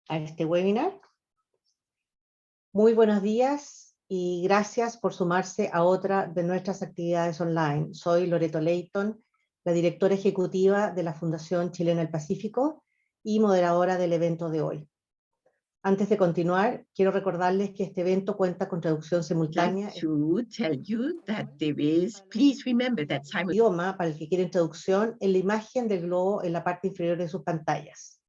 a este webinar. Muy buenos días y gracias por sumarse a otra de nuestras actividades online. Soy Loreto Leighton, la directora ejecutiva de la Fundación Chilena del Pacífico y moderadora del evento de hoy. Antes de continuar, quiero recordarles que este evento cuenta con traducción simultánea idioma para el que quieren traducción en la imagen del globo en la parte inferior de sus pantallas.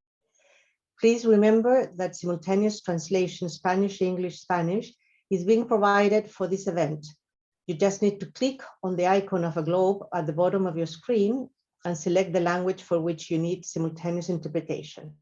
Please remember that simultaneous translation Spanish-English-Spanish is being provided for this event. You just need to click on the icon of a globe at the bottom of your screen and select the language for which you need simultaneous interpretation.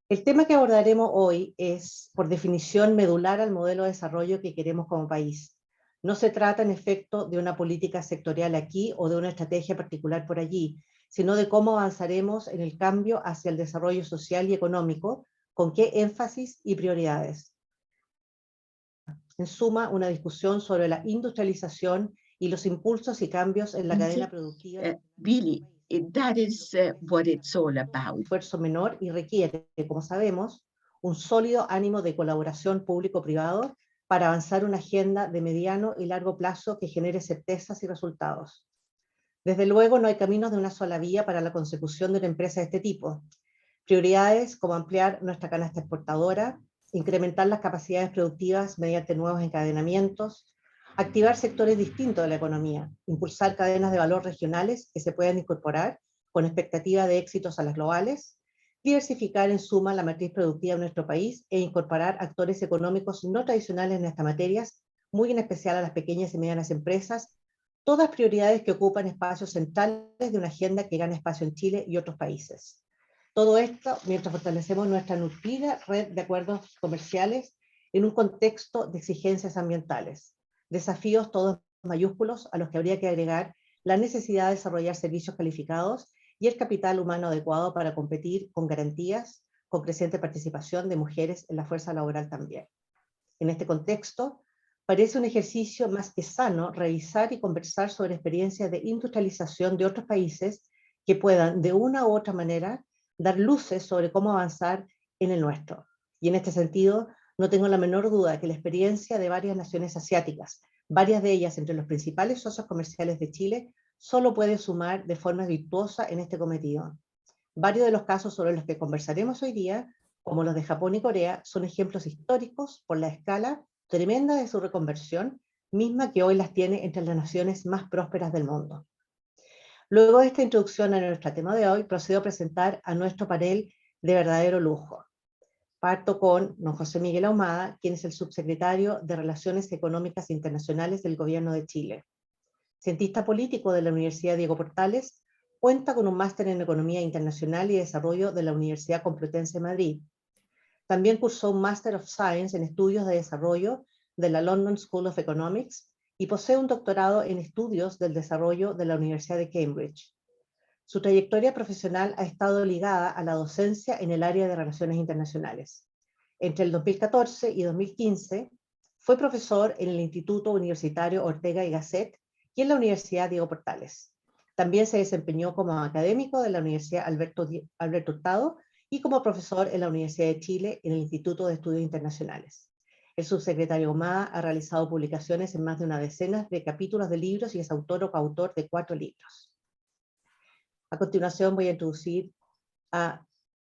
El tema que abordaremos hoy es, por definición, medular al modelo de desarrollo que queremos como país. No se trata, en efecto, de una política sectorial aquí o de una estrategia particular por allí, sino de cómo avanzaremos en el cambio hacia el desarrollo social y económico, con qué énfasis y prioridades. En suma, una discusión sobre la industrialización y los impulsos y cambios en la cadena productiva. Really, that is what it's all about. Esfuerzo menor y requiere, como sabemos, un sólido ánimo de colaboración público-privado para avanzar una agenda de mediano y largo plazo que genere certezas y resultados. Desde luego, no hay caminos de una sola vía para la consecución de una empresa de este tipo. Prioridades como ampliar nuestra canasta exportadora, incrementar las capacidades productivas mediante nuevos encadenamientos, activar sectores distintos de la economía, impulsar cadenas de valor regionales que se puedan incorporar con expectativa de éxitos a las globales, diversificar en suma la matriz productiva de nuestro país e incorporar actores económicos no tradicionales en estas materias, muy en especial a las pequeñas y medianas empresas, todas prioridades que ocupan espacios centrales de una agenda que gana espacio en Chile y otros países. Todo esto mientras fortalecemos nuestra nutrida red de acuerdos comerciales en un contexto de exigencias ambientales. Desafíos todos mayúsculos a los que habría que agregar la necesidad de desarrollar servicios calificados y el capital humano adecuado para competir con garantías, con creciente participación de mujeres en la fuerza laboral también. En este contexto, parece un ejercicio más que sano revisar y conversar sobre experiencias de industrialización de otros países que puedan, de una u otra manera, dar luces sobre cómo avanzar en el nuestro. Y en este sentido, no tengo la menor duda que la experiencia de varias naciones asiáticas, varias de ellas entre los principales socios comerciales de Chile, solo puede sumar de forma virtuosa en este cometido. Varios de los casos sobre los que conversaremos hoy día, como los de Japón y Corea, son ejemplos históricos por la escala tremenda de su reconversión, misma que hoy las tiene entre las naciones más prósperas del mundo. Luego de esta introducción a nuestro tema de hoy, procedo a presentar a nuestro panel de verdadero lujo. Parto con don José Miguel Ahumada, quien es el subsecretario de Relaciones Económicas Internacionales del Gobierno de Chile. Cientista político de la Universidad Diego Portales, cuenta con un máster en Economía Internacional y Desarrollo de la Universidad Complutense de Madrid. También cursó un Master of Science en Estudios de Desarrollo de la London School of Economics y posee un doctorado en Estudios del Desarrollo de la Universidad de Cambridge. Su trayectoria profesional ha estado ligada a la docencia en el área de Relaciones Internacionales. Entre el 2014 y 2015 fue profesor en el Instituto Universitario Ortega y Gasset y en la Universidad Diego Portales. También se desempeñó como académico de la Universidad Alberto Hurtado y como profesor en la Universidad de Chile en el Instituto de Estudios Internacionales. El subsecretario Ahumada ha realizado publicaciones en más de una decena de capítulos de libros y es autor o coautor de 4 libros. A continuación voy a introducir a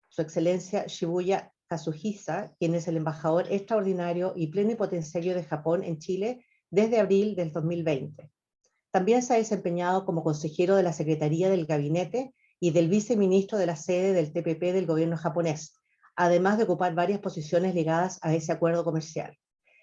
Su Excelencia Shibuya Kazuhisa, quien es el embajador extraordinario y plenipotenciario de Japón en Chile desde abril del 2020. También se ha desempeñado como consejero de la Secretaría del Gabinete y del viceministro de la sede del TPP del gobierno japonés, además de ocupar varias posiciones ligadas a ese acuerdo comercial.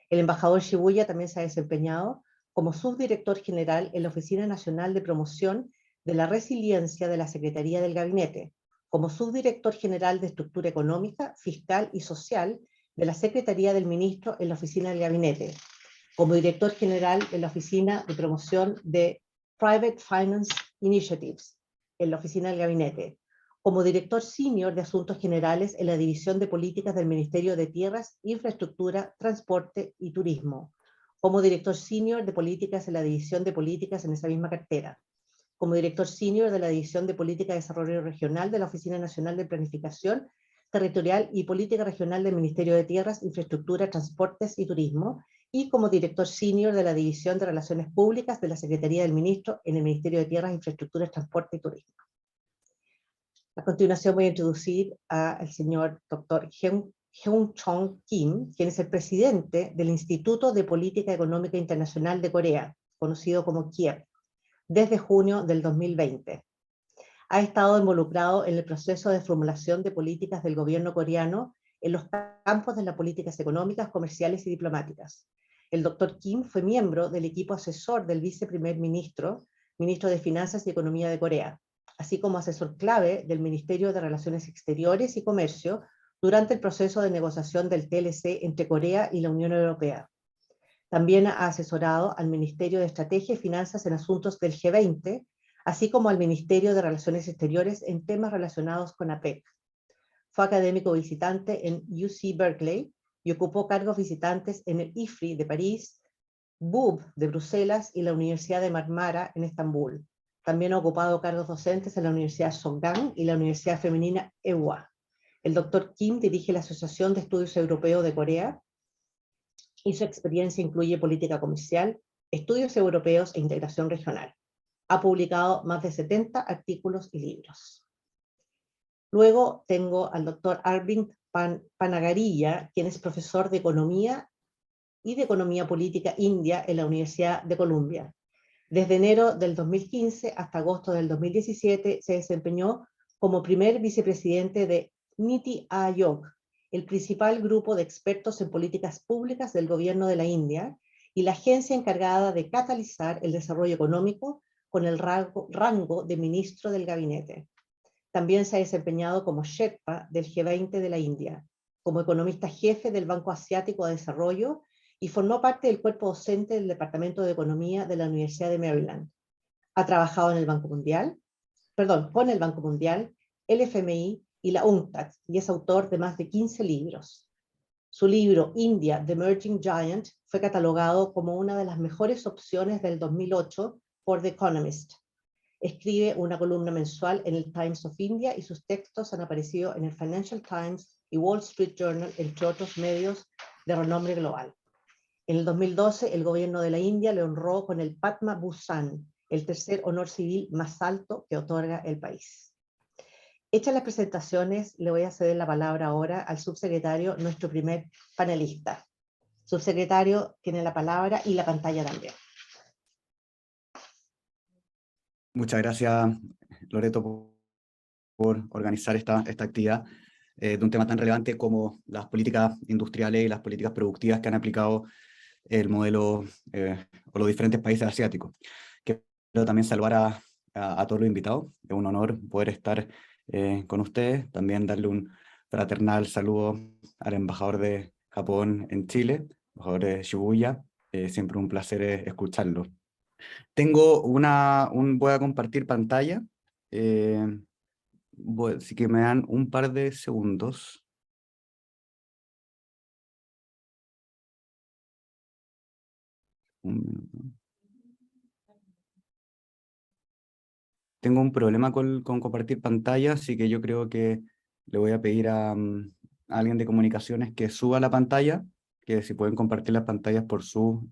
El embajador Shibuya también se ha desempeñado como subdirector general en la Oficina Nacional de Promoción de la Resiliencia de la Secretaría del Gabinete, como subdirector general de Estructura Económica, Fiscal y Social de la Secretaría del Ministro en la Oficina del Gabinete, como director general en la Oficina de Promoción de Private Finance Initiatives en la Oficina del Gabinete, como director senior de Asuntos Generales en la División de Políticas del Ministerio de Tierras, Infraestructura, Transporte y Turismo, como director senior de Políticas en la División de Políticas en esa misma cartera, como director senior de la División de Política de Desarrollo Regional de la Oficina Nacional de Planificación territorial y política regional del Ministerio de Tierras, Infraestructura, Transportes y Turismo, y como director senior de la División de Relaciones Públicas de la Secretaría del Ministro en el Ministerio de Tierras, Infraestructura, Transporte y Turismo. A continuación voy a introducir al señor Dr. Hyung-Chong Kim, quien es el presidente del Instituto de Política Económica Internacional de Corea, conocido como KIEP, desde junio del 2020. Ha estado involucrado en el proceso de formulación de políticas del gobierno coreano en los campos de las políticas económicas, comerciales y diplomáticas. El Dr. Kim fue miembro del equipo asesor del viceprimer ministro, ministro de Finanzas y Economía de Corea, así como asesor clave del Ministerio de Relaciones Exteriores y Comercio durante el proceso de negociación del TLC entre Corea y la Unión Europea. También ha asesorado al Ministerio de Estrategia y Finanzas en asuntos del G20, así como al Ministerio de Relaciones Exteriores en temas relacionados con APEC. Fue académico visitante en UC Berkeley y ocupó cargos visitantes en el IFRI de París, BUB de Bruselas y la Universidad de Marmara en Estambul. También ha ocupado cargos docentes en la Universidad Songgang y la Universidad Femenina Ewha. El Dr. Kim dirige la Asociación de Estudios Europeos de Corea y su experiencia incluye política comercial, estudios europeos e integración regional. Ha publicado más de 70 artículos y libros. Luego tengo al doctor Arvind Panagarilla, quien es profesor de Economía y de Economía Política India en la Universidad de Columbia. Desde enero del 2015 hasta agosto del 2017 se desempeñó como primer vicepresidente de Niti Aayog, el principal grupo de expertos en políticas públicas del gobierno de la India y la agencia encargada de catalizar el desarrollo económico con el rango de ministro del gabinete. También se ha desempeñado como Sherpa del G20 de la India, como economista jefe del Banco Asiático de Desarrollo y formó parte del cuerpo docente del Departamento de Economía de la Universidad de Maryland. Ha trabajado en el Banco Mundial, con el Banco Mundial, el FMI y la UNCTAD, y es autor de más de 15 libros. Su libro India, The Emerging Giant, fue catalogado como una de las mejores opciones del 2008 por The Economist. Escribe una columna mensual en el Times of India y sus textos han aparecido en el Financial Times y Wall Street Journal, entre otros medios de renombre global. En el 2012, el gobierno de la India le honró con el Padma Bhushan, el tercer honor civil más alto que otorga el país. Hechas las presentaciones, le voy a ceder la palabra ahora al subsecretario, nuestro primer panelista. Subsecretario, tiene la palabra y la pantalla también. Muchas gracias, Loreto, por organizar esta actividad de un tema tan relevante como las políticas industriales y las políticas productivas que han aplicado el modelo o los diferentes países asiáticos. Quiero también saludar a todos los invitados. Es un honor poder estar con ustedes. También darle un fraternal saludo al embajador de Japón en Chile, embajador de Shibuya. Siempre un placer escucharlo. Voy a compartir pantalla. Así que me dan un par de segundos. Un minuto. Tengo un problema con compartir pantalla, así que yo creo que le voy a pedir a alguien de comunicaciones que suba la pantalla, que si pueden compartir las pantallas por su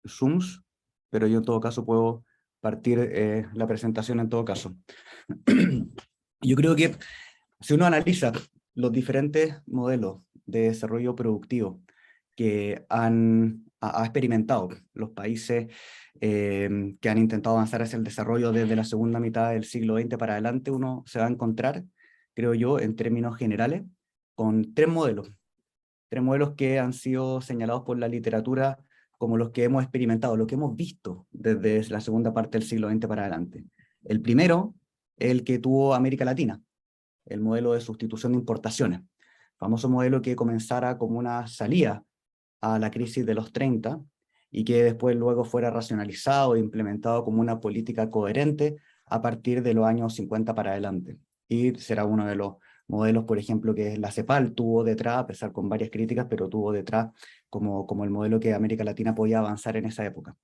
Zooms, pero yo en todo caso puedo partir la presentación en todo caso. Yo creo que si uno analiza los diferentes modelos de desarrollo productivo que ha experimentado los países que han intentado avanzar hacia el desarrollo desde la segunda mitad del siglo XX para adelante, uno se va a encontrar, creo yo, en términos generales, con tres modelos que han sido señalados por la literatura como los que hemos experimentado, lo que hemos visto desde la segunda parte del siglo XX para adelante. El primero, el que tuvo América Latina, el modelo de sustitución de importaciones, famoso modelo que comenzara como una salida a la crisis de los 30 y que después luego fuera racionalizado e implementado como una política coherente a partir de los años 50 para adelante. Y será uno de los modelos, por ejemplo, que la CEPAL tuvo detrás, a pesar con varias críticas, pero tuvo detrás como el modelo que América Latina podía avanzar en esa época.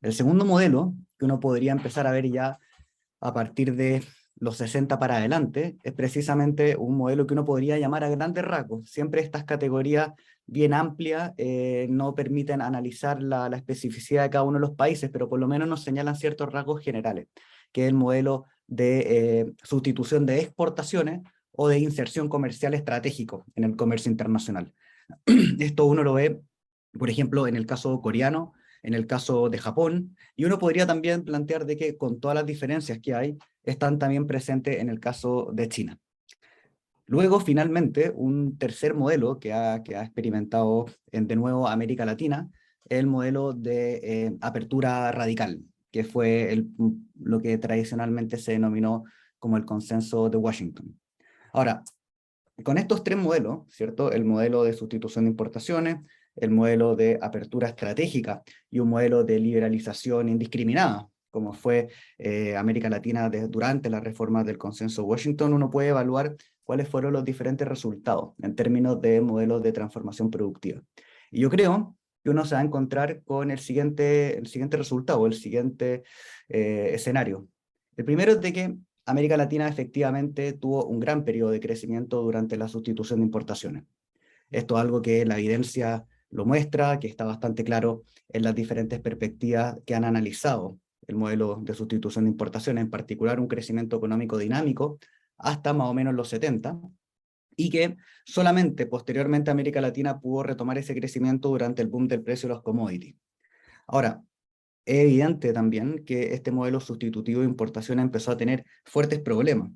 El segundo modelo, que uno podría empezar a ver ya a partir de los 60 para adelante, es precisamente un modelo que uno podría llamar a grandes rasgos. Siempre estas categorías bien amplias no permiten analizar la especificidad de cada uno de los países, pero por lo menos nos señalan ciertos rasgos generales, que es el modelo de sustitución de exportaciones o de inserción comercial estratégico en el comercio internacional. Esto uno lo ve, por ejemplo, en el caso coreano, en el caso de Japón, y uno podría también plantear de que con todas las diferencias que hay, están también presentes en el caso de China. Luego, finalmente, un tercer modelo que ha experimentado de nuevo América Latina, es el modelo de apertura radical, que fue lo que tradicionalmente se denominó como el consenso de Washington. Ahora, con estos tres modelos, ¿cierto? El modelo de sustitución de importaciones, el modelo de apertura estratégica y un modelo de liberalización indiscriminada, como fue América Latina durante las reformas del consenso de Washington, uno puede evaluar cuáles fueron los diferentes resultados en términos de modelos de transformación productiva. Y yo creo que uno se va a encontrar con el siguiente resultado, el siguiente escenario. El primero es de que América Latina efectivamente tuvo un gran periodo de crecimiento durante la sustitución de importaciones. Esto es algo que la evidencia lo muestra, que está bastante claro en las diferentes perspectivas que han analizado el modelo de sustitución de importaciones, en particular un crecimiento económico dinámico hasta más o menos los 70, y que solamente posteriormente América Latina pudo retomar ese crecimiento durante el boom del precio de los commodities. Ahora, es evidente también que este modelo sustitutivo de importación empezó a tener fuertes problemas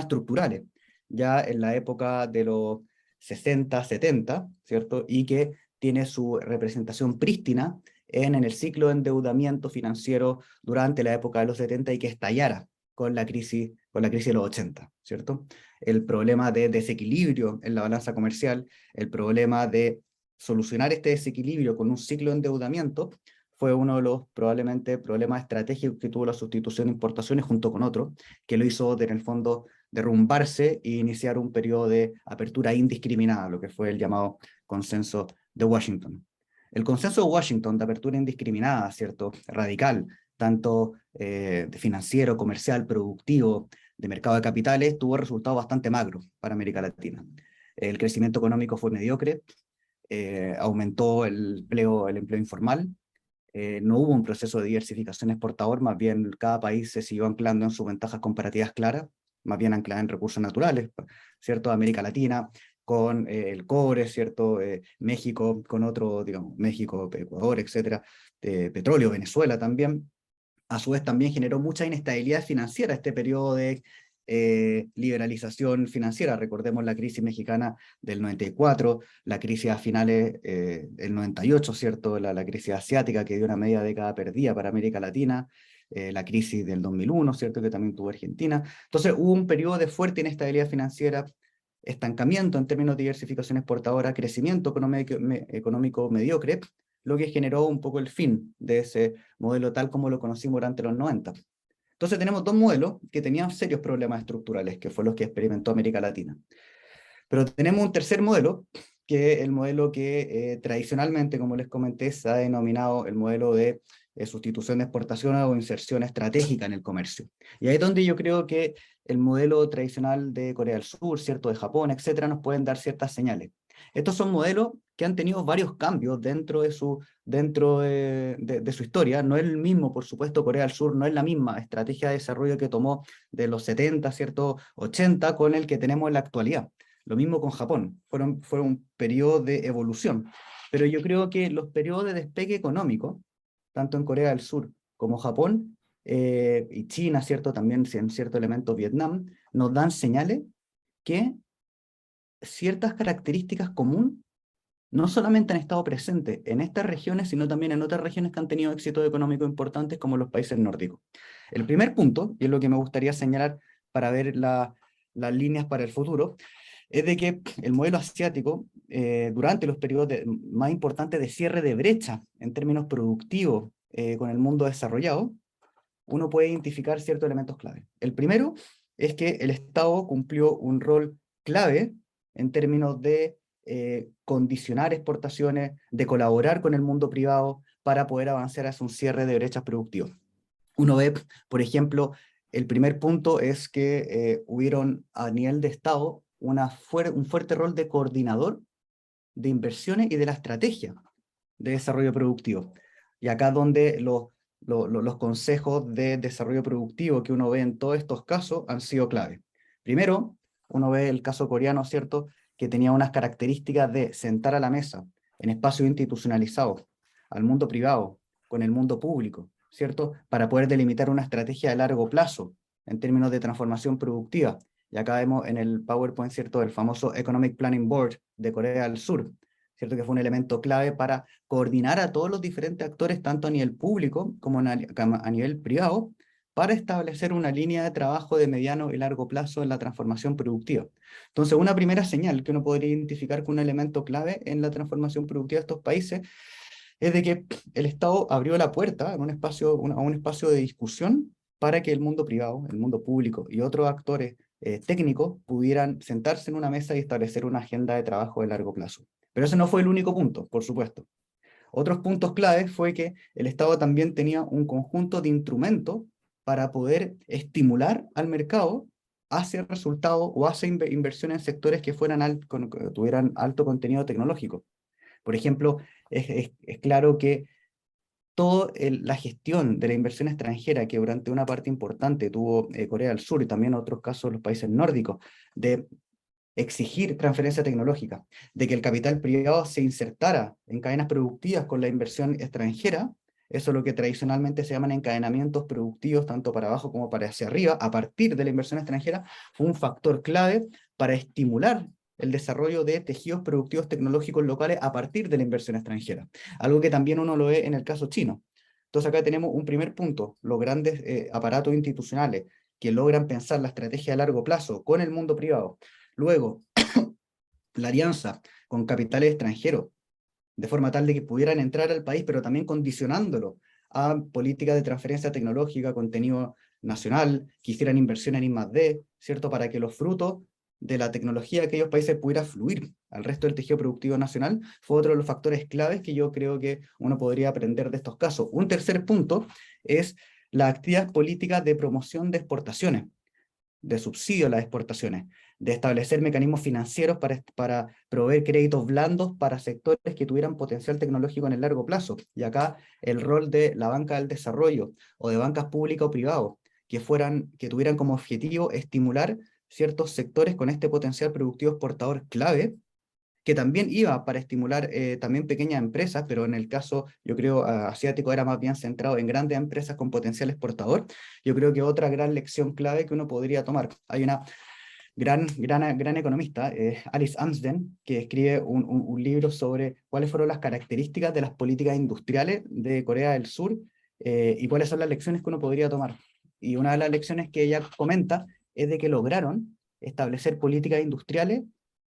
estructurales, ya en la época de los 60, 70, ¿cierto? Y que tiene su representación prístina en el ciclo de endeudamiento financiero durante la época de los 70 y que estallara con la crisis de los 80, ¿cierto? El problema de desequilibrio en la balanza comercial, el problema de solucionar este desequilibrio con un ciclo de endeudamiento, fue uno de los probablemente problemas estratégicos que tuvo la sustitución de importaciones junto con otro, que lo hizo en el fondo derrumbarse e iniciar un periodo de apertura indiscriminada, lo que fue el llamado consenso de Washington. El consenso de Washington de apertura indiscriminada, ¿cierto? Radical, tanto de financiero, comercial, productivo, de mercado de capitales, tuvo resultados bastante magros para América Latina. El crecimiento económico fue mediocre, aumentó el empleo informal, no hubo un proceso de diversificación exportador, más bien cada país se siguió anclando en sus ventajas comparativas claras, más bien anclada en recursos naturales, ¿cierto? América Latina con el cobre, ¿cierto? México con otro, digamos, México, Ecuador, etcétera, petróleo, Venezuela también. A su vez también generó mucha inestabilidad financiera este periodo de liberalización financiera. Recordemos la crisis mexicana del 94, la crisis a finales del 98, ¿cierto? La crisis asiática que dio una media década perdida para América Latina, la crisis del 2001, ¿cierto? Que también tuvo Argentina. Entonces hubo un periodo de fuerte inestabilidad financiera, estancamiento en términos de diversificación exportadora, crecimiento económico mediocre, lo que generó un poco el fin de ese modelo tal como lo conocimos durante los 90. Entonces tenemos dos modelos que tenían serios problemas estructurales, que fue los que experimentó América Latina. Pero tenemos un tercer modelo, que es el modelo que tradicionalmente, como les comenté, se ha denominado el modelo de sustitución de exportaciones o inserción estratégica en el comercio. Y ahí es donde yo creo que el modelo tradicional de Corea del Sur, ¿cierto? De Japón, etcétera, nos pueden dar ciertas señales. Estos son modelos que han tenido varios cambios dentro de su historia. No es el mismo, por supuesto, Corea del Sur no es la misma estrategia de desarrollo que tomó de los 70, ¿cierto? 80 con el que tenemos en la actualidad. Lo mismo con Japón, fueron un periodo de evolución. Pero yo creo que los periodos de despegue económico, tanto en Corea del Sur como Japón, y China, ¿cierto? También en cierto elemento Vietnam, nos dan señales que ciertas características comunes no solamente han estado presentes en estas regiones, sino también en otras regiones que han tenido éxitos económicos importantes como los países nórdicos. El primer punto, y es lo que me gustaría señalar para ver las líneas para el futuro, es de que el modelo asiático, durante los periodos más importantes de cierre de brecha en términos productivos con el mundo desarrollado, uno puede identificar ciertos elementos clave. El primero es que el Estado cumplió un rol clave en términos de condicionar exportaciones, de colaborar con el mundo privado para poder avanzar hacia un cierre de brechas productivas. Uno ve, por ejemplo, el primer punto es que hubieron a nivel de Estado un fuerte rol de coordinador de inversiones y de la estrategia de desarrollo productivo. Y acá donde los consejos de desarrollo productivo que uno ve en todos estos casos han sido clave. Primero, uno ve el caso coreano, ¿cierto?, que tenía unas características de sentar a la mesa en espacios institucionalizados al mundo privado con el mundo público, ¿cierto?, para poder delimitar una estrategia de largo plazo en términos de transformación productiva. Y acá vemos en el PowerPoint, ¿cierto?, el famoso Economic Planning Board de Corea del Sur, ¿cierto?, que fue un elemento clave para coordinar a todos los diferentes actores, tanto a nivel público como a nivel privado, para establecer una línea de trabajo de mediano y largo plazo en la transformación productiva. Entonces, una primera señal que uno podría identificar como un elemento clave en la transformación productiva de estos países es de que el Estado abrió la puerta a un espacio de discusión para que el mundo privado, el mundo público y otros actores técnicos pudieran sentarse en una mesa y establecer una agenda de trabajo de largo plazo. Pero ese no fue el único punto, por supuesto. Otros puntos claves fue que el Estado también tenía un conjunto de instrumentos para poder estimular al mercado hacia resultados o hacia inversión en sectores que tuvieran alto contenido tecnológico. Por ejemplo, es claro que toda la gestión de la inversión extranjera que durante una parte importante tuvo Corea del Sur y también en otros casos los países nórdicos, de exigir transferencia tecnológica, de que el capital privado se insertara en cadenas productivas con la inversión extranjera, eso es lo que tradicionalmente se llaman encadenamientos productivos, tanto para abajo como para hacia arriba, a partir de la inversión extranjera, fue un factor clave para estimular el desarrollo de tejidos productivos tecnológicos locales a partir de la inversión extranjera, algo que también uno lo ve en el caso chino. Entonces acá tenemos un primer punto, los grandes aparatos institucionales que logran pensar la estrategia a largo plazo con el mundo privado. Luego, la alianza con capitales extranjeros, de forma tal de que pudieran entrar al país, pero también condicionándolo a políticas de transferencia tecnológica, contenido nacional, que hicieran inversión en I+D, ¿cierto?, para que los frutos de la tecnología de aquellos países pudiera fluir al resto del tejido productivo nacional, fue otro de los factores claves que yo creo que uno podría aprender de estos casos. Un tercer punto es la actividad política de promoción de exportaciones, de subsidio a las exportaciones, de establecer mecanismos financieros para proveer créditos blandos para sectores que tuvieran potencial tecnológico en el largo plazo. Y acá el rol de la banca del desarrollo o de bancas públicas o privadas que tuvieran como objetivo estimular ciertos sectores con este potencial productivo exportador clave, que también iba para estimular también pequeñas empresas, pero en el caso, yo creo, asiático era más bien centrado en grandes empresas con potencial exportador. Yo creo que otra gran lección clave que uno podría tomar, hay una gran economista, Alice Amsden, que escribe un libro sobre cuáles fueron las características de las políticas industriales de Corea del Sur y cuáles son las lecciones que uno podría tomar. Y una de las lecciones que ella comenta es de que lograron establecer políticas industriales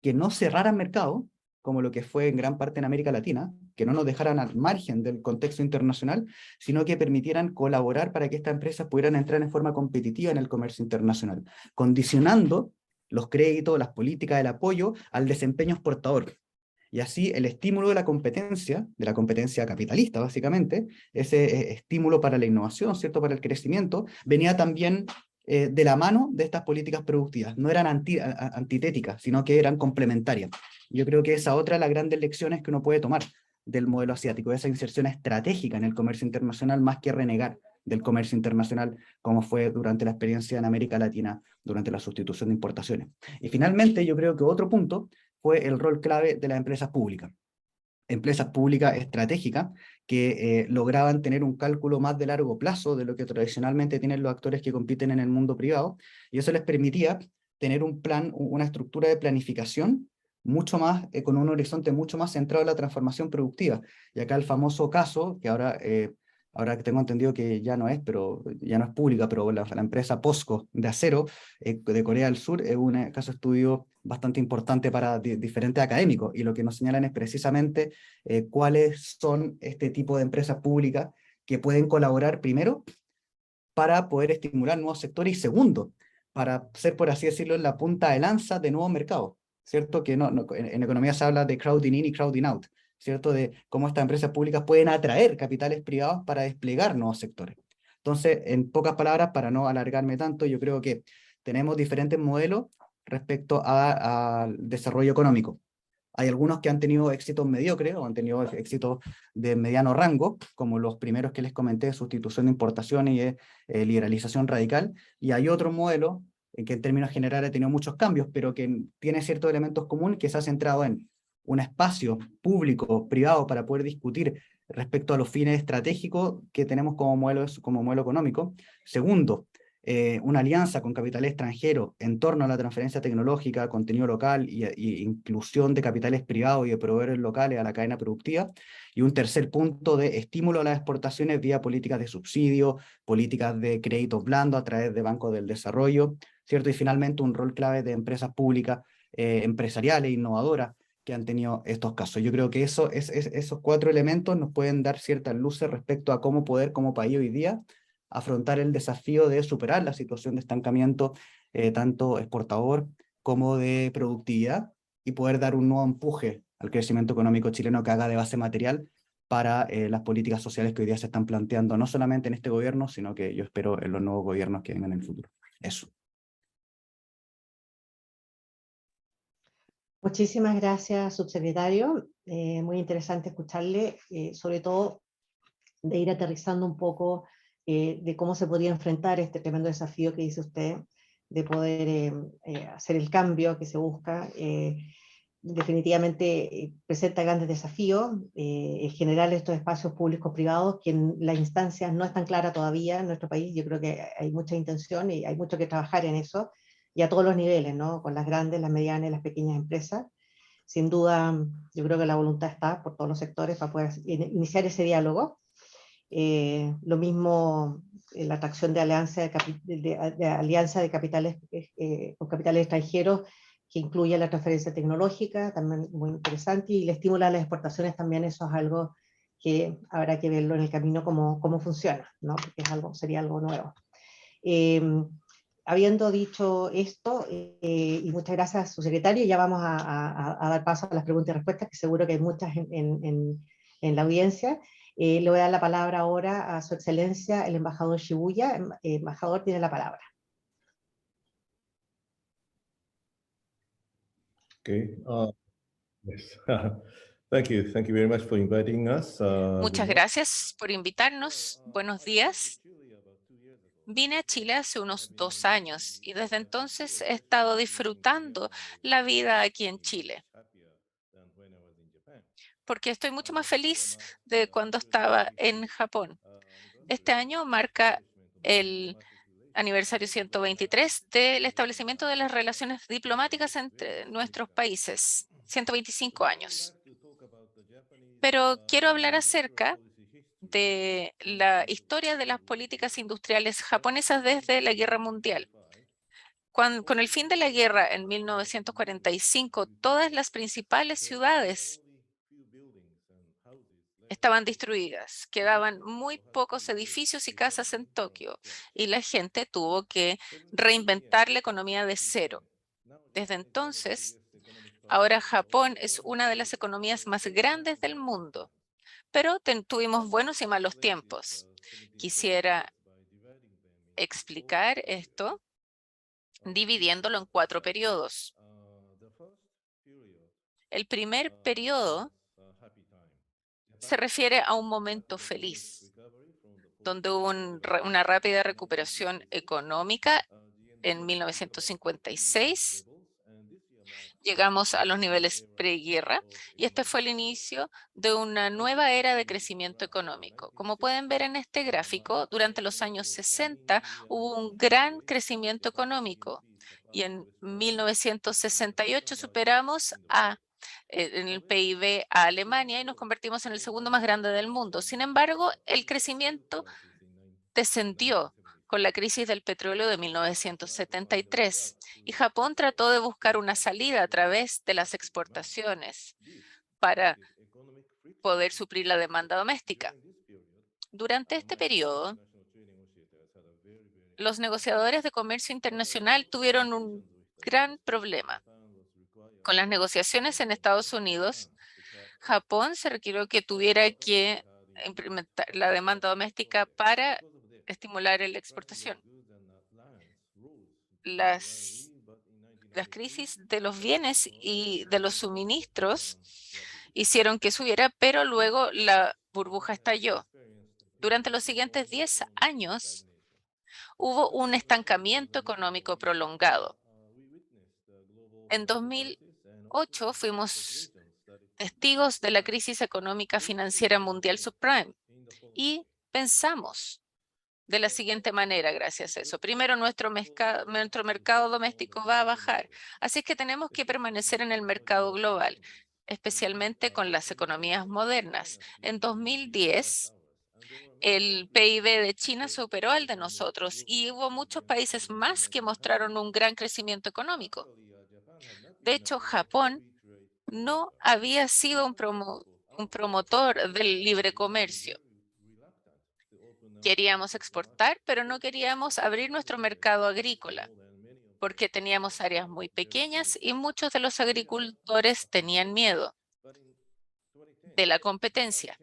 que no cerraran mercado, como lo que fue en gran parte en América Latina, que no nos dejaran al margen del contexto internacional, sino que permitieran colaborar para que estas empresas pudieran entrar en forma competitiva en el comercio internacional, condicionando los créditos, las políticas, el apoyo al desempeño exportador. Y así el estímulo de la competencia capitalista, básicamente, ese estímulo para la innovación, ¿cierto?, para el crecimiento, venía también de la mano de estas políticas productivas. No eran antitéticas, sino que eran complementarias. Yo creo que esa otra de las grandes lecciones que uno puede tomar del modelo asiático, esa inserción estratégica en el comercio internacional, más que renegar del comercio internacional, como fue durante la experiencia en América Latina, durante la sustitución de importaciones. Y finalmente, yo creo que otro punto fue el rol clave de las empresas públicas estratégicas que lograban tener un cálculo más de largo plazo de lo que tradicionalmente tienen los actores que compiten en el mundo privado, y eso les permitía tener un plan, una estructura de planificación mucho más, con un horizonte mucho más centrado en la transformación productiva. Y acá el famoso caso, que ahora que tengo entendido que ya no es pública, pero la empresa POSCO de acero de Corea del Sur es un caso de estudio bastante importante para diferentes académicos, y lo que nos señalan es precisamente cuáles son este tipo de empresas públicas que pueden colaborar, primero, para poder estimular nuevos sectores, y segundo, para ser, por así decirlo, la punta de lanza de nuevos mercados, ¿cierto? Que en economía se habla de crowding in y crowding out, ¿cierto? De cómo estas empresas públicas pueden atraer capitales privados para desplegar nuevos sectores. Entonces, en pocas palabras, para no alargarme tanto, yo creo que tenemos diferentes modelos respecto al desarrollo económico. Hay algunos que han tenido éxitos mediocres o han tenido éxitos de mediano rango, como los primeros que les comenté, sustitución de importaciones y liberalización radical, y hay otro modelo en que en términos generales ha tenido muchos cambios, pero que tiene ciertos elementos comunes, que se ha centrado en un espacio público, privado, para poder discutir respecto a los fines estratégicos que tenemos como modelo económico. Segundo, una alianza con capital extranjero en torno a la transferencia tecnológica, contenido local y inclusión de capitales privados y de proveedores locales a la cadena productiva. Y un tercer punto de estímulo a las exportaciones vía políticas de subsidio, políticas de créditos blandos a través de bancos del desarrollo, ¿cierto? Y finalmente un rol clave de empresas públicas, empresariales, innovadoras, que han tenido estos casos. Yo creo que esos cuatro elementos nos pueden dar ciertas luces respecto a cómo poder, como país hoy día, afrontar el desafío de superar la situación de estancamiento, tanto exportador como de productividad, y poder dar un nuevo empuje al crecimiento económico chileno que haga de base material para las políticas sociales que hoy día se están planteando, no solamente en este gobierno, sino que yo espero en los nuevos gobiernos que vengan en el futuro. Eso. Muchísimas gracias, subsecretario. Muy interesante escucharle, sobre todo de ir aterrizando un poco de cómo se podría enfrentar este tremendo desafío que dice usted, de poder hacer el cambio que se busca. Definitivamente presenta grandes desafíos, en general estos espacios públicos privados, que en las instancias no están claras todavía en nuestro país. Yo creo que hay mucha intención y hay mucho que trabajar en eso, y a todos los niveles, ¿no? Con las grandes, las medianas y las pequeñas empresas. Sin duda, yo creo que la voluntad está por todos los sectores para poder iniciar ese diálogo. Lo mismo la atracción de alianza de alianza de capitales con capitales extranjeros, que incluye la transferencia tecnológica, también muy interesante, y el estímulo a las exportaciones también. Eso es algo que habrá que verlo en el camino cómo funciona, ¿no? Porque sería algo nuevo. Eh, Habiendo dicho esto, y muchas gracias, su secretario, ya vamos a dar paso a las preguntas y respuestas, que seguro que hay muchas en la audiencia. Le voy a dar la palabra ahora a su excelencia, el embajador Shibuya. Embajador, tiene la palabra. Okay. Yes. Thank you. Thank you very much for inviting us. Muchas gracias por invitarnos. Buenos días. Vine a Chile hace unos 2 años y desde entonces he estado disfrutando la vida aquí en Chile, porque estoy mucho más feliz de cuando estaba en Japón. Este año marca el aniversario 123 del establecimiento de las relaciones diplomáticas entre nuestros países, 125 años. Pero quiero hablar acerca de la historia de las políticas industriales japonesas desde la Guerra Mundial. Con el fin de la guerra en 1945, todas las principales ciudades estaban destruidas. Quedaban muy pocos edificios y casas en Tokio y la gente tuvo que reinventar la economía de cero. Desde entonces, ahora Japón es una de las economías más grandes del mundo, pero tuvimos buenos y malos tiempos. Quisiera explicar esto dividiéndolo en 4 periodos. El primer periodo se refiere a un momento feliz, donde hubo una rápida recuperación económica en 1956. Llegamos a los niveles preguerra y este fue el inicio de una nueva era de crecimiento económico. Como pueden ver en este gráfico, durante los años 60 hubo un gran crecimiento económico y en 1968 superamos en el PIB a Alemania y nos convertimos en el segundo más grande del mundo. Sin embargo, el crecimiento descendió con la crisis del petróleo de 1973 y Japón trató de buscar una salida a través de las exportaciones para poder suplir la demanda doméstica. Durante este periodo, los negociadores de comercio internacional tuvieron un gran problema. Con las negociaciones en Estados Unidos, Japón se requirió que tuviera que implementar la demanda doméstica para estimular la exportación. Las crisis de los bienes y de los suministros hicieron que subiera, pero luego la burbuja estalló. Durante los siguientes 10 años hubo un estancamiento económico prolongado. En 2008 fuimos testigos de la crisis económica financiera mundial subprime y pensamos de la siguiente manera gracias a eso. Primero, nuestro mercado doméstico va a bajar, así que tenemos que permanecer en el mercado global, especialmente con las economías modernas. En 2010, el PIB de China superó al de nosotros y hubo muchos países más que mostraron un gran crecimiento económico. De hecho, Japón no había sido un promotor del libre comercio. Queríamos exportar, pero no queríamos abrir nuestro mercado agrícola, porque teníamos áreas muy pequeñas y muchos de los agricultores tenían miedo de la competencia.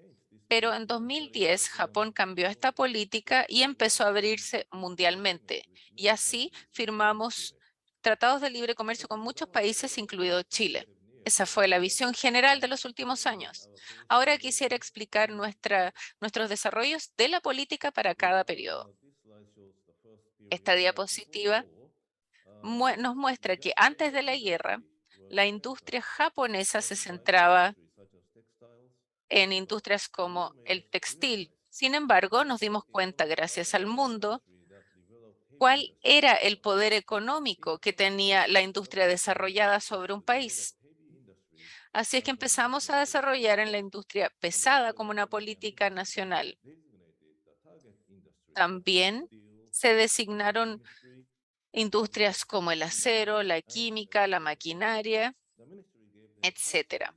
Pero en 2010 Japón cambió esta política y empezó a abrirse mundialmente. Y así firmamos tratados de libre comercio con muchos países, incluido Chile. Esa fue la visión general de los últimos años. Ahora quisiera explicar nuestros desarrollos de la política para cada periodo. Esta diapositiva nos muestra que antes de la guerra, la industria japonesa se centraba en industrias como el textil. Sin embargo, nos dimos cuenta, gracias al mundo, cuál era el poder económico que tenía la industria desarrollada sobre un país. Así es que empezamos a desarrollar en la industria pesada como una política nacional. También se designaron industrias como el acero, la química, la maquinaria, etcétera.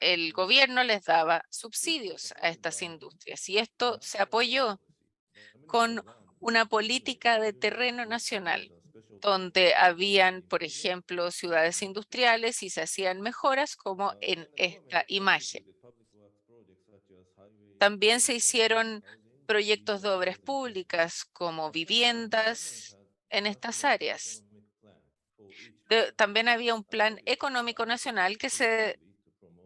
El gobierno les daba subsidios a estas industrias y esto se apoyó con una política de terreno nacional, donde habían, por ejemplo, ciudades industriales y se hacían mejoras como en esta imagen. También se hicieron proyectos de obras públicas como viviendas en estas áreas. También había un plan económico nacional que se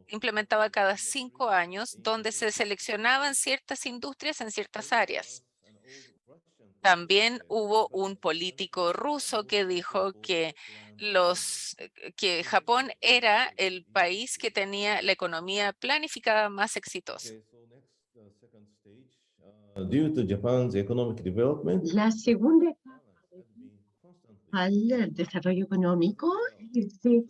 implementaba cada 5 años, donde se seleccionaban ciertas industrias en ciertas áreas. También hubo un político ruso que dijo que Japón era el país que tenía la economía planificada más exitosa. Due to Japan's economic development, La segunda etapa al desarrollo económico se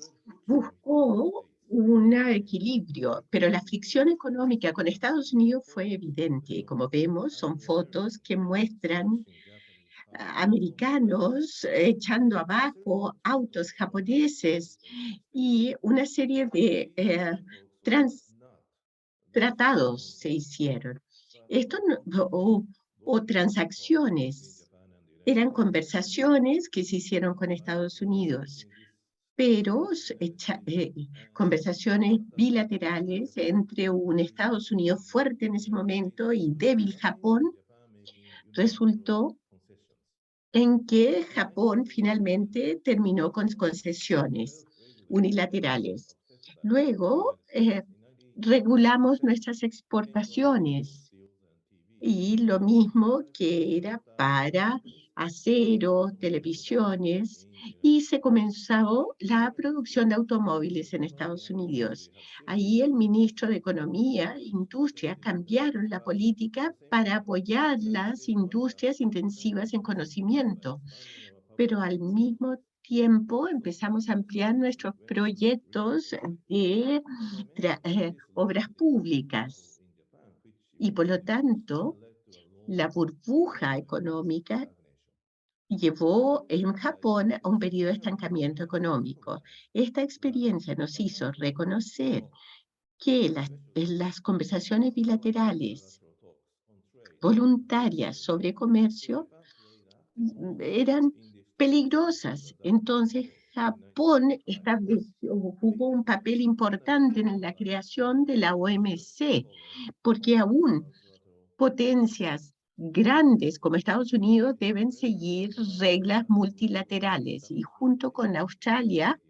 buscó un equilibrio, pero la fricción económica con Estados Unidos fue evidente. Como vemos, son fotos que muestran americanos echando abajo autos japoneses y una serie de tratados se hicieron. Esto o transacciones eran conversaciones que se hicieron con Estados Unidos, pero conversaciones bilaterales entre un Estados Unidos fuerte en ese momento y débil Japón, resultó en que Japón finalmente terminó con concesiones unilaterales. Luego, regulamos nuestras exportaciones y lo mismo que era para acero, televisiones, y se comenzó la producción de automóviles en Estados Unidos. Ahí el ministro de Economía e Industria cambiaron la política para apoyar las industrias intensivas en conocimiento, pero al mismo tiempo empezamos a ampliar nuestros proyectos de obras públicas y por lo tanto la burbuja económica llevó en Japón a un periodo de estancamiento económico. Esta experiencia nos hizo reconocer que las conversaciones bilaterales voluntarias sobre comercio eran peligrosas. Entonces, Japón jugó un papel importante en la creación de la OMC, porque aún potencias grandes como Estados Unidos deben seguir reglas multilaterales y junto con Australia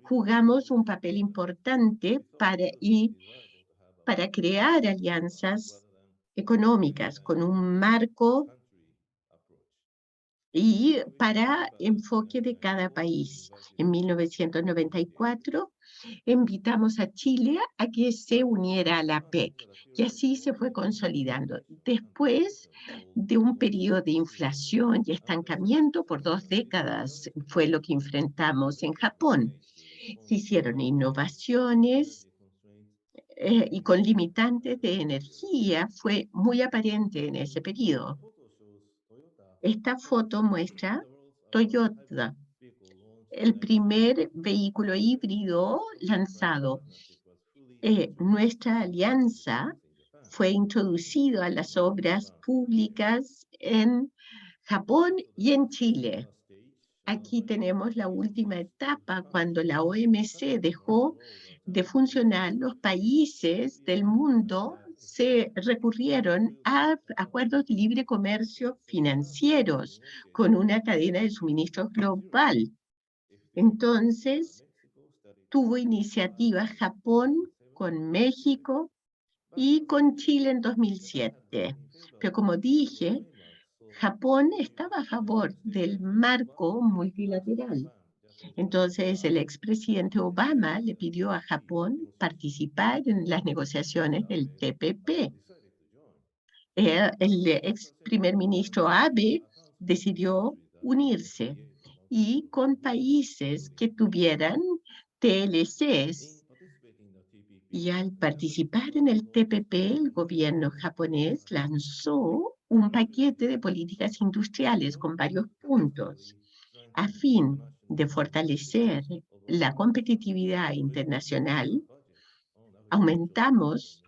jugamos un papel importante para crear alianzas económicas con un marco y para enfoque de cada país. En 1994 invitamos a Chile a que se uniera a la PEC y así se fue consolidando. Después de un periodo de inflación y estancamiento por 2 décadas fue lo que enfrentamos en Japón. Se hicieron innovaciones y con limitantes de energía fue muy aparente en ese periodo. Esta foto muestra Toyota, el primer vehículo híbrido lanzado. Nuestra alianza fue introducida a las obras públicas en Japón y en Chile. Aquí tenemos la última etapa, cuando la OMC dejó de funcionar, los países del mundo se recurrieron a acuerdos de libre comercio financieros con una cadena de suministros global. Entonces, tuvo iniciativa Japón con México y con Chile en 2007. Pero como dije, Japón estaba a favor del marco multilateral. Entonces, el expresidente Obama le pidió a Japón participar en las negociaciones del TPP. El ex primer ministro Abe decidió unirse y con países que tuvieran TLCs. Y al participar en el TPP, el gobierno japonés lanzó un paquete de políticas industriales con varios puntos a fin de fortalecer la competitividad internacional. Aumentamos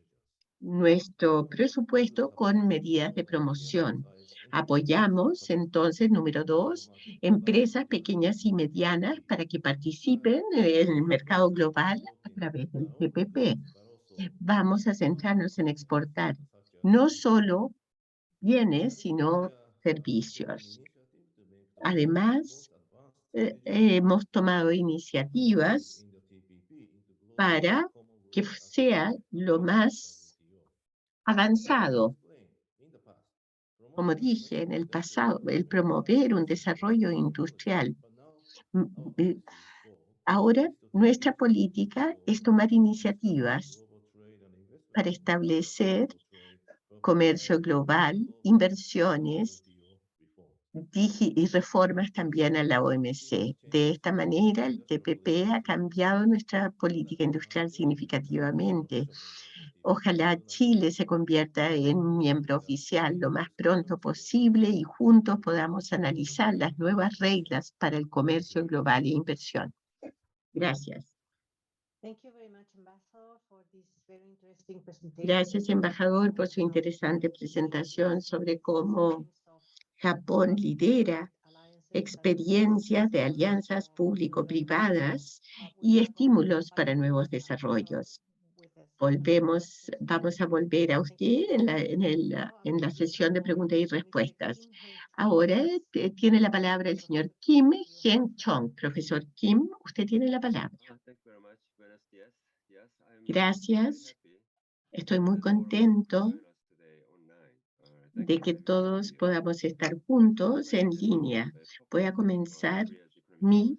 nuestro presupuesto con medidas de promoción. Apoyamos, entonces, número 2, empresas pequeñas y medianas para que participen en el mercado global a través del TPP. Vamos a centrarnos en exportar no solo bienes, sino servicios. Además, hemos tomado iniciativas para que sea lo más avanzado. Como dije en el pasado, el promover un desarrollo industrial. Ahora, nuestra política es tomar iniciativas para establecer comercio global, inversiones y reformas también a la OMC. De esta manera, el TPP ha cambiado nuestra política industrial significativamente. Ojalá Chile se convierta en miembro oficial lo más pronto posible y juntos podamos analizar las nuevas reglas para el comercio global e inversión. Gracias. Gracias, embajador, por su interesante presentación sobre cómo Japón lidera experiencias de alianzas público-privadas y estímulos para nuevos desarrollos. Vamos a volver a usted en la sesión de preguntas y respuestas. Ahora tiene la palabra el señor Kim Hyen-chong. Profesor Kim, usted tiene la palabra. Gracias. Estoy muy contento de que todos podamos estar juntos en línea. Voy a comenzar mi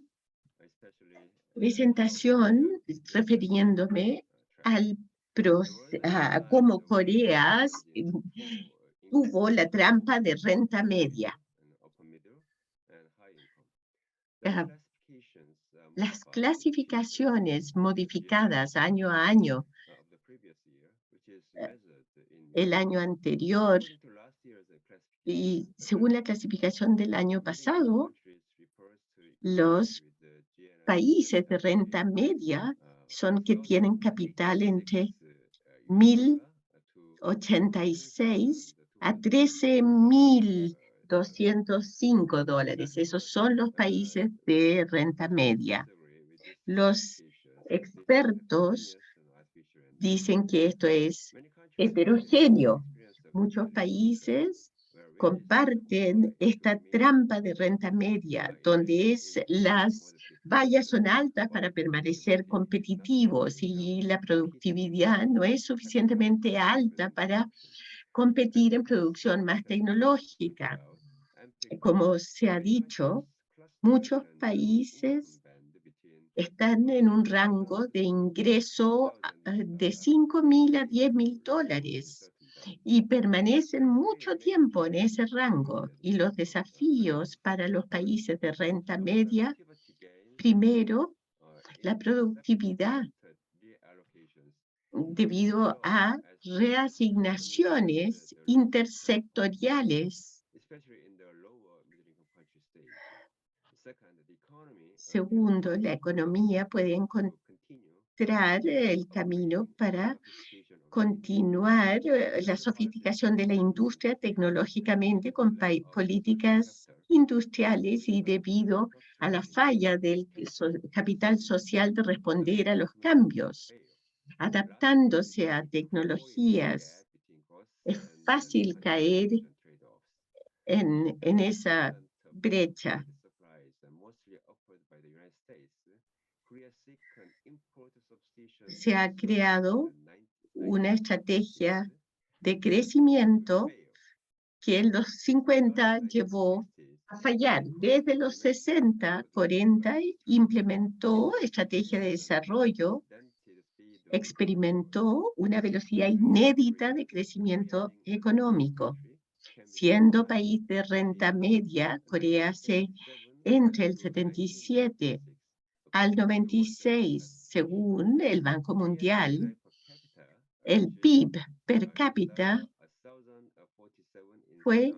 presentación refiriéndome a cómo Corea tuvo la trampa de renta media. Las clasificaciones modificadas año a año, el año anterior, y según la clasificación del año pasado, los países de renta media son que tienen capital entre 1.086 a 13.205 dólares. Esos son los países de renta media. Los expertos dicen que esto es heterogéneo. Muchos países comparten esta trampa de renta media, donde las vallas son altas para permanecer competitivos y la productividad no es suficientemente alta para competir en producción más tecnológica. Como se ha dicho, muchos países están en un rango de ingreso de $5.000 a $10.000 y permanecen mucho tiempo en ese rango. Y los desafíos para los países de renta media, primero, la productividad debido a reasignaciones intersectoriales. Segundo, la economía puede encontrar el camino para continuar la sofisticación de la industria tecnológicamente con políticas industriales y debido a la falla del capital social de responder a los cambios. Adaptándose a tecnologías, es fácil caer en esa brecha. Se ha creado una estrategia de crecimiento que en los 50 llevó a fallar. Desde los 60, 40 implementó estrategia de desarrollo, experimentó una velocidad inédita de crecimiento económico. Siendo país de renta media, Corea entre el 77 al 96, según el Banco Mundial, el PIB per cápita fue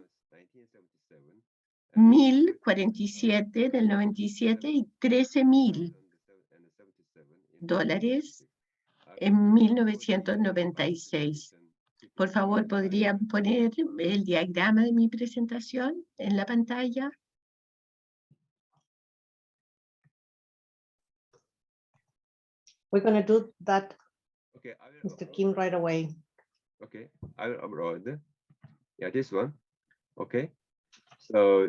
1.047 en el 97 y $13.000 en 1996. Por favor, ¿podrían poner el diagrama de mi presentación en la pantalla? We're going to do that, Okay, Mr. Kim, right away. Okay, I will upload. Yeah, this one. Okay. So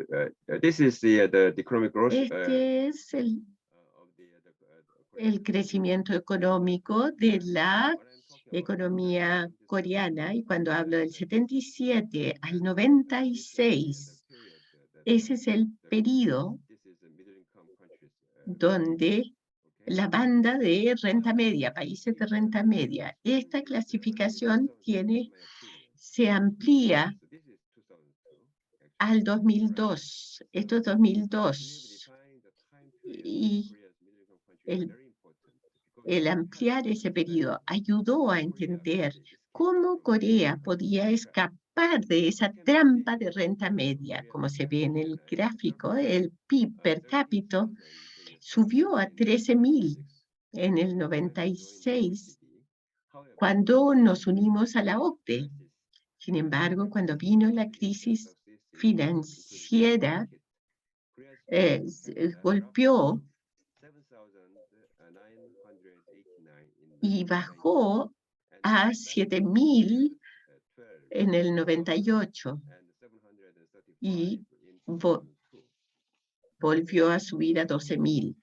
this is the economic growth. Este es el crecimiento económico de la economía coreana, y cuando hablo del 77 al 96, ese es el periodo donde la banda de renta media, países de renta media, esta clasificación se amplía al 2002. Esto es 2002. Y el ampliar ese periodo ayudó a entender cómo Corea podía escapar de esa trampa de renta media. Como se ve en el gráfico, el PIB per cápita subió a 13.000 en el 96, cuando nos unimos a la OCDE. Sin embargo, cuando vino la crisis financiera, golpeó y bajó a 7.000 en el 98 y volvió a subir a 12.000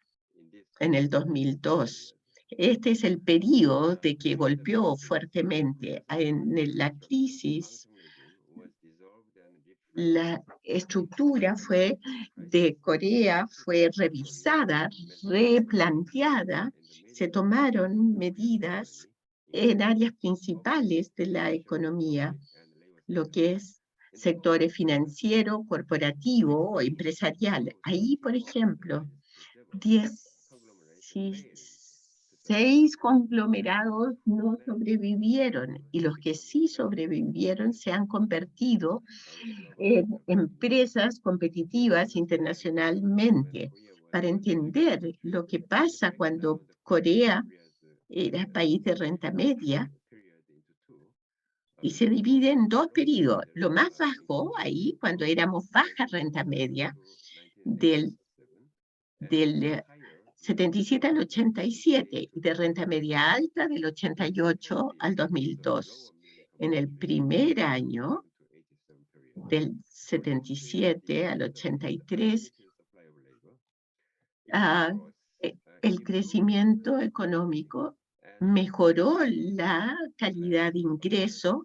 en el 2002. Este es el periodo de que golpeó fuertemente. En la crisis, la estructura de Corea fue revisada, replanteada, se tomaron medidas en áreas principales de la economía, lo que es sectores financiero, corporativo o empresarial. Ahí, por ejemplo, 16 conglomerados no sobrevivieron, y los que sí sobrevivieron se han convertido en empresas competitivas internacionalmente. Para entender lo que pasa cuando Corea era país de renta media, y se divide en dos periodos. Lo más bajo, ahí, cuando éramos baja renta media, del 77 al 87, y de renta media alta del 88 al 2002. En el primer año, del 77 al 83, el crecimiento económico mejoró la calidad de ingreso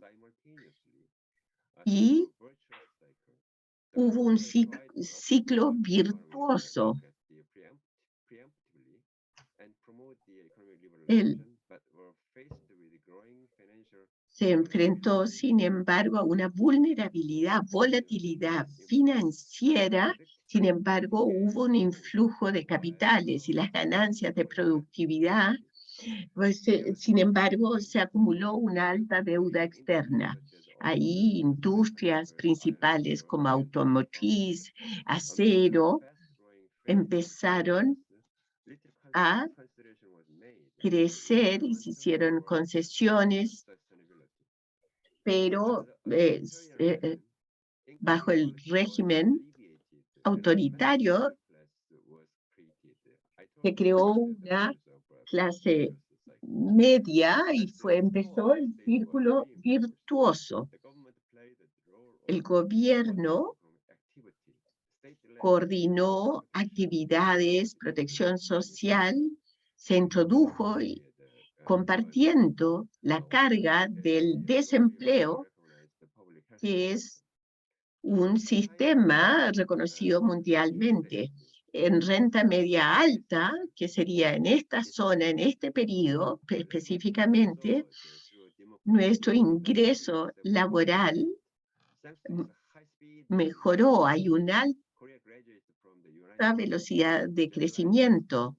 y hubo un ciclo virtuoso. Se enfrentó, sin embargo, a una volatilidad financiera. Sin embargo, hubo un influjo de capitales y las ganancias de productividad. Pues, sin embargo, se acumuló una alta deuda externa. Ahí industrias principales como automotriz, acero, empezaron a crecer y se hicieron concesiones, pero bajo el régimen autoritario se creó una clase media y empezó el círculo virtuoso. El gobierno coordinó actividades, protección social, se introdujo compartiendo la carga del desempleo, que es un sistema reconocido mundialmente. En renta media alta, que sería en esta zona, en este periodo específicamente, nuestro ingreso laboral mejoró. Hay una alta velocidad de crecimiento.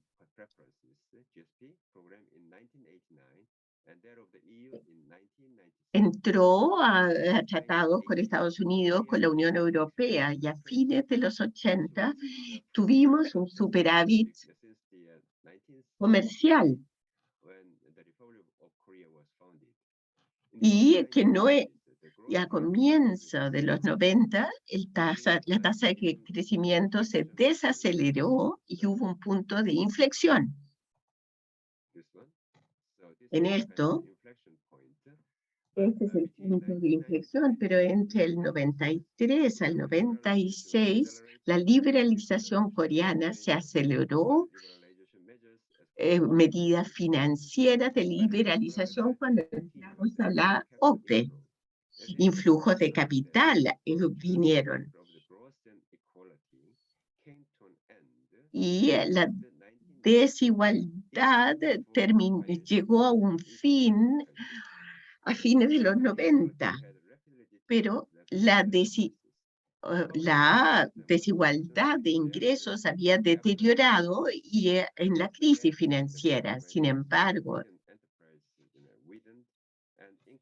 Entró a tratados con Estados Unidos, con la Unión Europea, y a fines de los 80 tuvimos un superávit comercial. Y que no es, y a comienzo de los 90, la tasa de crecimiento se desaceleró y hubo un punto de inflexión. En esto, este es el punto de inflexión, pero entre el 93 al 96, la liberalización coreana se aceleró. Medidas financieras de liberalización cuando entramos a la OCDE. Influjos de capital vinieron. Y la desigualdad llegó a un fin a fines de los 90, pero la desigualdad de ingresos había deteriorado y en la crisis financiera. Sin embargo,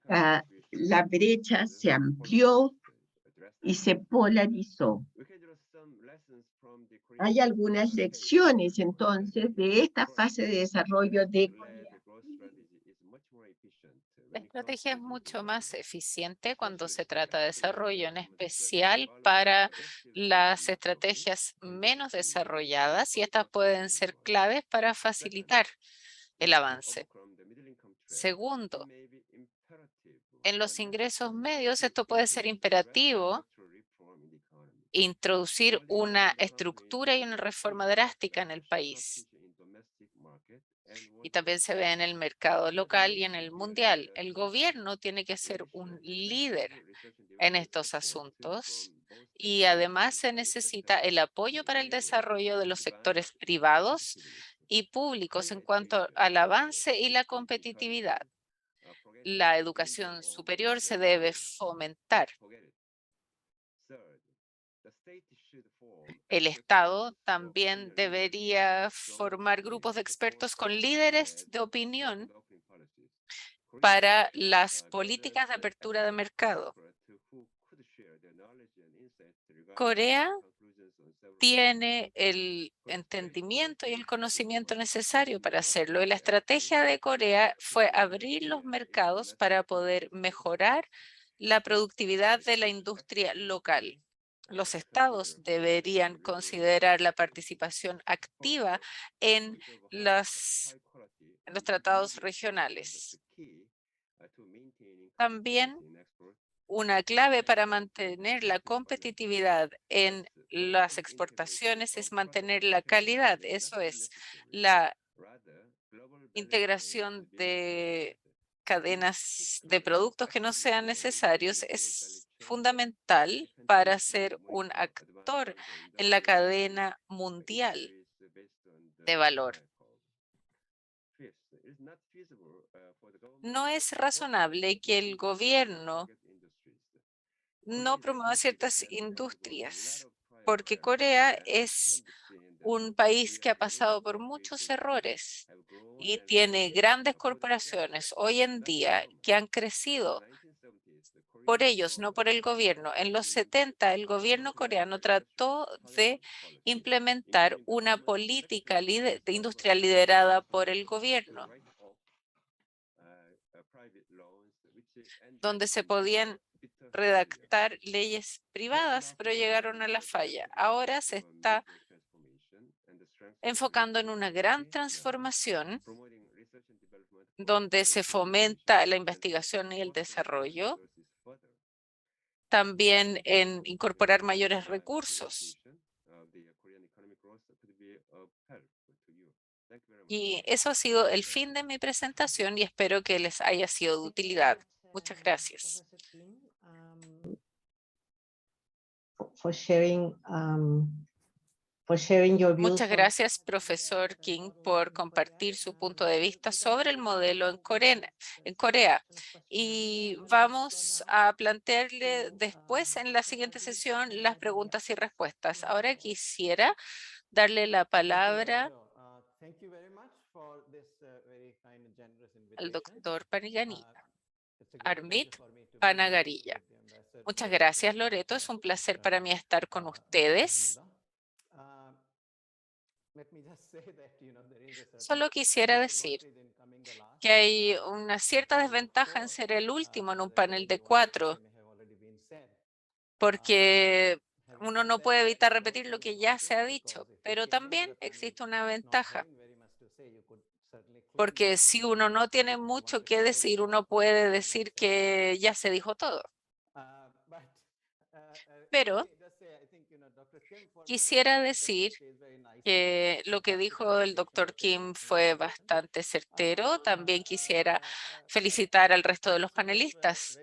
la brecha se amplió y se polarizó. Hay algunas lecciones entonces de esta fase de desarrollo de Corea. La estrategia es mucho más eficiente cuando se trata de desarrollo, en especial para las estrategias menos desarrolladas, y estas pueden ser claves para facilitar el avance. Segundo, en los ingresos medios esto puede ser imperativo, introducir una estructura y una reforma drástica en el país. Y también se ve en el mercado local y en el mundial. El gobierno tiene que ser un líder en estos asuntos y además se necesita el apoyo para el desarrollo de los sectores privados y públicos en cuanto al avance y la competitividad. La educación superior se debe fomentar. El Estado también debería formar grupos de expertos con líderes de opinión para las políticas de apertura de mercado. Corea tiene el entendimiento y el conocimiento necesario para hacerlo. Y la estrategia de Corea fue abrir los mercados para poder mejorar la productividad de la industria local. Los estados deberían considerar la participación activa en los tratados regionales. También una clave para mantener la competitividad en las exportaciones es mantener la calidad. Eso es la integración de cadenas de productos que no sean necesarios. Es fundamental para ser un actor en la cadena mundial de valor. No es razonable que el gobierno no promueva ciertas industrias, porque Corea es un país que ha pasado por muchos errores y tiene grandes corporaciones hoy en día que han crecido por ellos, no por el gobierno. En los 70, el gobierno coreano trató de implementar una política industrial liderada por el gobierno, donde se podían redactar leyes privadas, pero llegaron a la falla. Ahora se está enfocando en una gran transformación donde se fomenta la investigación y el desarrollo, también en incorporar mayores recursos. Y eso ha sido el fin de mi presentación y espero que les haya sido de utilidad. Muchas gracias. For sharing your views Muchas gracias, profesor King, por compartir su punto de vista sobre el modelo en Corea. Y vamos a plantearle después en la siguiente sesión las preguntas y respuestas. Ahora quisiera darle la palabra al doctor Paniganilla, Armit Panagarilla. Muchas gracias, Loreto. Es un placer para mí estar con ustedes. Solo quisiera decir que hay una cierta desventaja en ser el último en un panel de 4, porque uno no puede evitar repetir lo que ya se ha dicho, pero también existe una ventaja, porque si uno no tiene mucho que decir, uno puede decir que ya se dijo todo. Pero quisiera decir que lo que dijo el doctor Kim fue bastante certero. También quisiera felicitar al resto de los panelistas.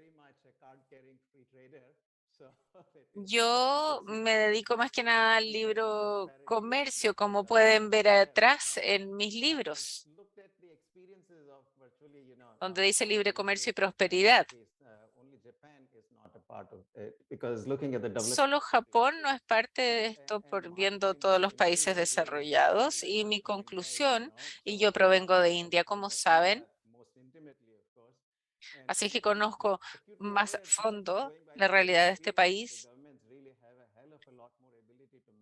Yo me dedico más que nada al libro comercio, como pueden ver atrás en mis libros, donde dice libre comercio y prosperidad. Solo Japón no es parte de esto por viendo todos los países desarrollados y mi conclusión, y yo provengo de India, como saben, así que conozco más a fondo la realidad de este país,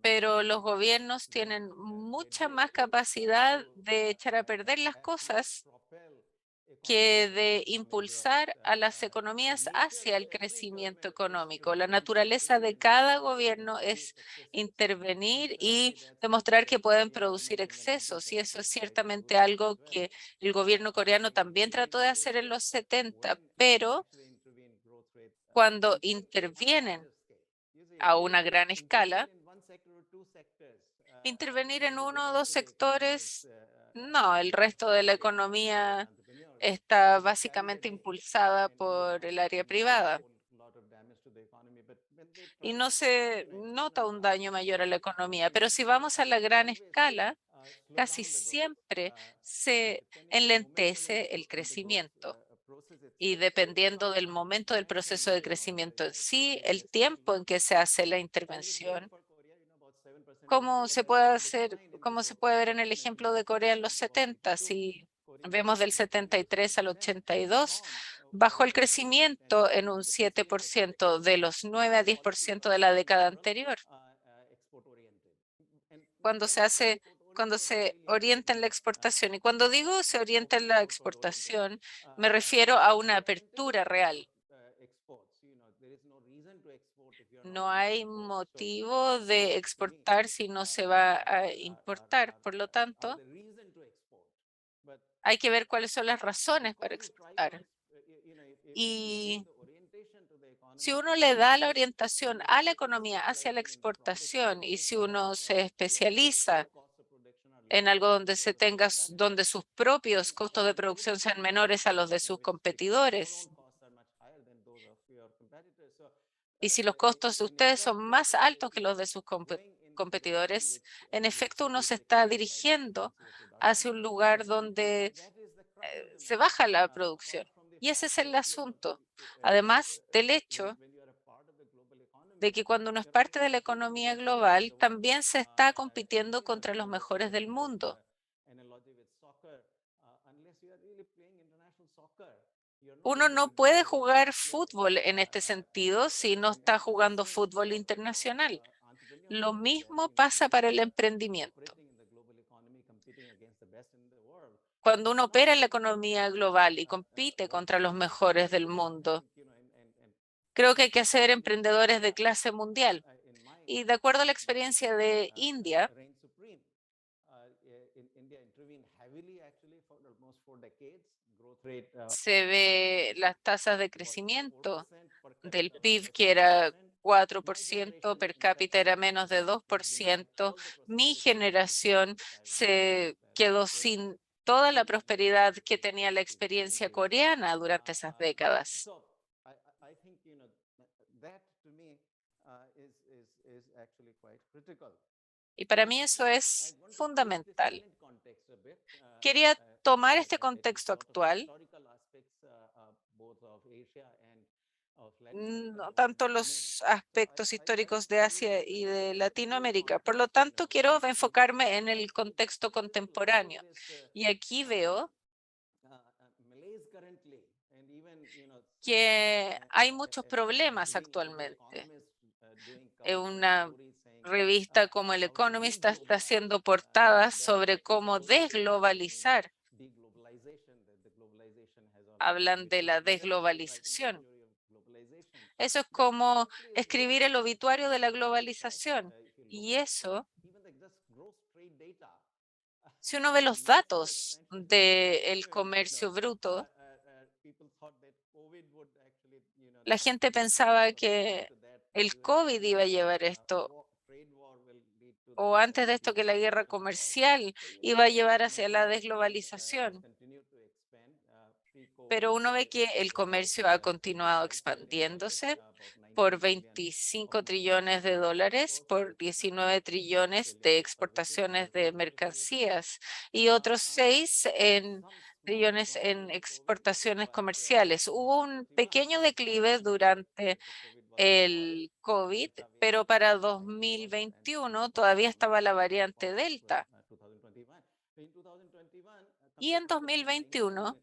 pero los gobiernos tienen mucha más capacidad de echar a perder las cosas que de impulsar a las economías hacia el crecimiento económico. La naturaleza de cada gobierno es intervenir y demostrar que pueden producir excesos, y eso es ciertamente algo que el gobierno coreano también trató de hacer en los 70, pero cuando intervienen a una gran escala, intervenir en uno o dos sectores, no, el resto de la economía está básicamente impulsada por el área privada y no se nota un daño mayor a la economía. Pero si vamos a la gran escala, casi siempre se enlentece el crecimiento. Y dependiendo del momento del proceso de crecimiento en sí, el tiempo en que se hace la intervención, como se puede hacer, como se puede ver en el ejemplo de Corea en los 70, si vemos del 73 al 82, bajó el crecimiento en un 7% de los 9 a 10% de la década anterior. Cuando se orienta en la exportación, y cuando digo se orienta en la exportación, me refiero a una apertura real. No hay motivo de exportar si no se va a importar. Por lo tanto, hay que ver cuáles son las razones para exportar. Y si uno le da la orientación a la economía hacia la exportación y si uno se especializa en algo donde donde sus propios costos de producción sean menores a los de sus competidores, y si los costos de ustedes son más altos que los de sus competidores, en efecto uno se está dirigiendo hacia un lugar donde se baja la producción. Y ese es el asunto. Además del hecho de que cuando uno es parte de la economía global, también se está compitiendo contra los mejores del mundo. Uno no puede jugar fútbol en este sentido si no está jugando fútbol internacional. Lo mismo pasa para el emprendimiento. Cuando uno opera en la economía global y compite contra los mejores del mundo, creo que hay que ser emprendedores de clase mundial. Y de acuerdo a la experiencia de India, se ve las tasas de crecimiento del PIB que era 4%, per cápita era menos de 2%. Mi generación se quedó sin toda la prosperidad que tenía la experiencia coreana durante esas décadas. Y para mí eso es fundamental. Quería tomar este contexto actual, no tanto los aspectos históricos de Asia y de Latinoamérica. Por lo tanto, quiero enfocarme en el contexto contemporáneo. Y aquí veo que hay muchos problemas actualmente. Una revista como El Economist está haciendo portadas sobre cómo desglobalizar. Hablan de la desglobalización. Eso es como escribir el obituario de la globalización. Y eso, si uno ve los datos del comercio bruto, la gente pensaba que el COVID iba a llevar esto, o antes de esto que la guerra comercial iba a llevar hacia la desglobalización. Pero uno ve que el comercio ha continuado expandiéndose por 25 trillones de dólares, por 19 trillones de exportaciones de mercancías y otros 6 trillones en exportaciones comerciales. Hubo un pequeño declive durante el COVID, pero para 2021 todavía estaba la variante Delta. Y en 2021,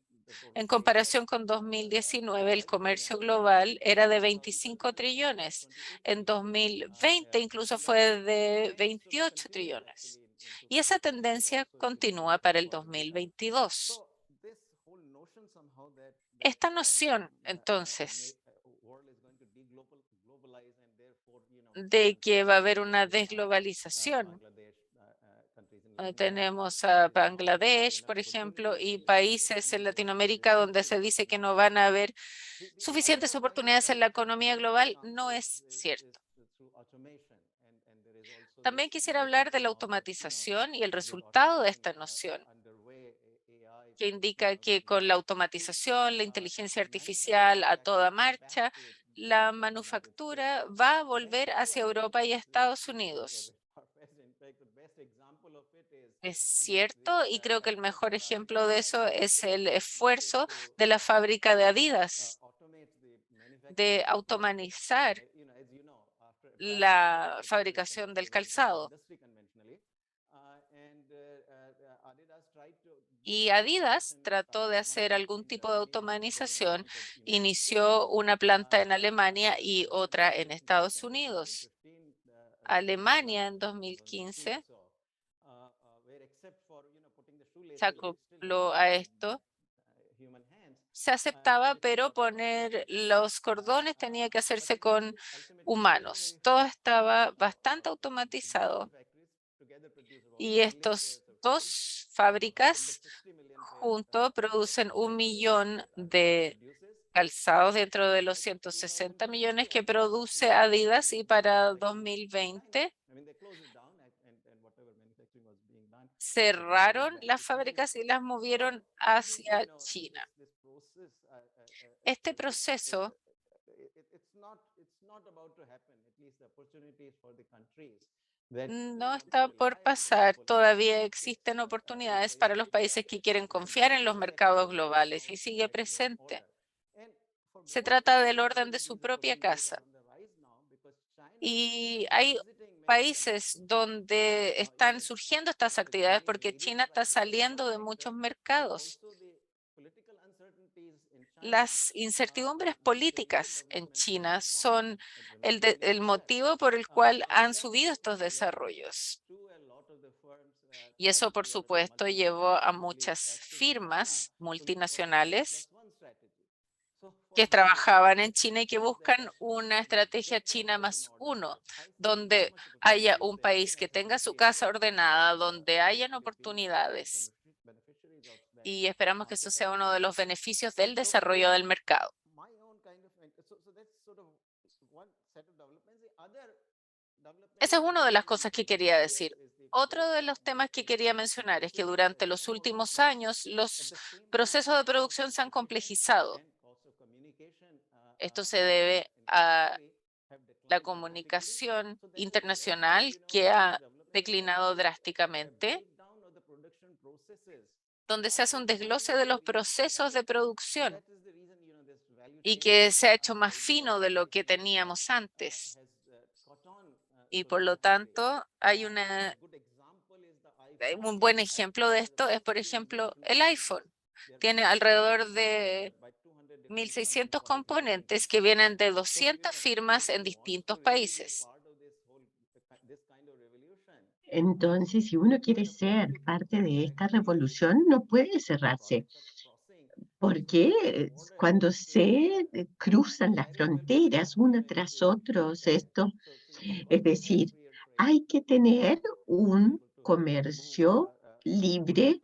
en comparación con 2019, el comercio global era de 25 trillones. En 2020 incluso fue de 28 trillones. Y esa tendencia continúa para el 2022. Esta noción, entonces, de que va a haber una desglobalización. Tenemos a Bangladesh, por ejemplo, y países en Latinoamérica donde se dice que no van a haber suficientes oportunidades en la economía global, no es cierto. También quisiera hablar de la automatización y el resultado de esta noción, que indica que con la automatización, la inteligencia artificial a toda marcha, la manufactura va a volver hacia Europa y Estados Unidos. Es cierto, y creo que el mejor ejemplo de eso es el esfuerzo de la fábrica de Adidas de automatizar la fabricación del calzado. Y Adidas trató de hacer algún tipo de automatización, inició una planta en Alemania y otra en Estados Unidos. Alemania en 2015 se acopló a esto. Se aceptaba, pero poner los cordones tenía que hacerse con humanos. Todo estaba bastante automatizado. Y estos dos fábricas juntos producen 1 millón de calzados dentro de los 160 millones que produce Adidas, y para 2020 cerraron las fábricas y las movieron hacia China. Este proceso no está por pasar. Todavía existen oportunidades para los países que quieren confiar en los mercados globales y sigue presente. Se trata del orden de su propia casa. Y hay países donde están surgiendo estas actividades porque China está saliendo de muchos mercados. Las incertidumbres políticas en China son el motivo por el cual han subido estos desarrollos. Y eso, por supuesto, llevó a muchas firmas multinacionales que trabajaban en China y que buscan una estrategia China +1, donde haya un país que tenga su casa ordenada, donde hayan oportunidades. Y esperamos que eso sea uno de los beneficios del desarrollo del mercado. Esa es una de las cosas que quería decir. Otro de los temas que quería mencionar es que durante los últimos años los procesos de producción se han complejizado. Esto se debe a la comunicación internacional, que ha declinado drásticamente, donde se hace un desglose de los procesos de producción y que se ha hecho más fino de lo que teníamos antes. Y por lo tanto, hay un buen ejemplo de esto es, por ejemplo, el iPhone. Tiene alrededor de 1.600 componentes que vienen de 200 firmas en distintos países. Entonces, si uno quiere ser parte de esta revolución, no puede cerrarse, porque cuando se cruzan las fronteras una tras otros, es decir, hay que tener un comercio libre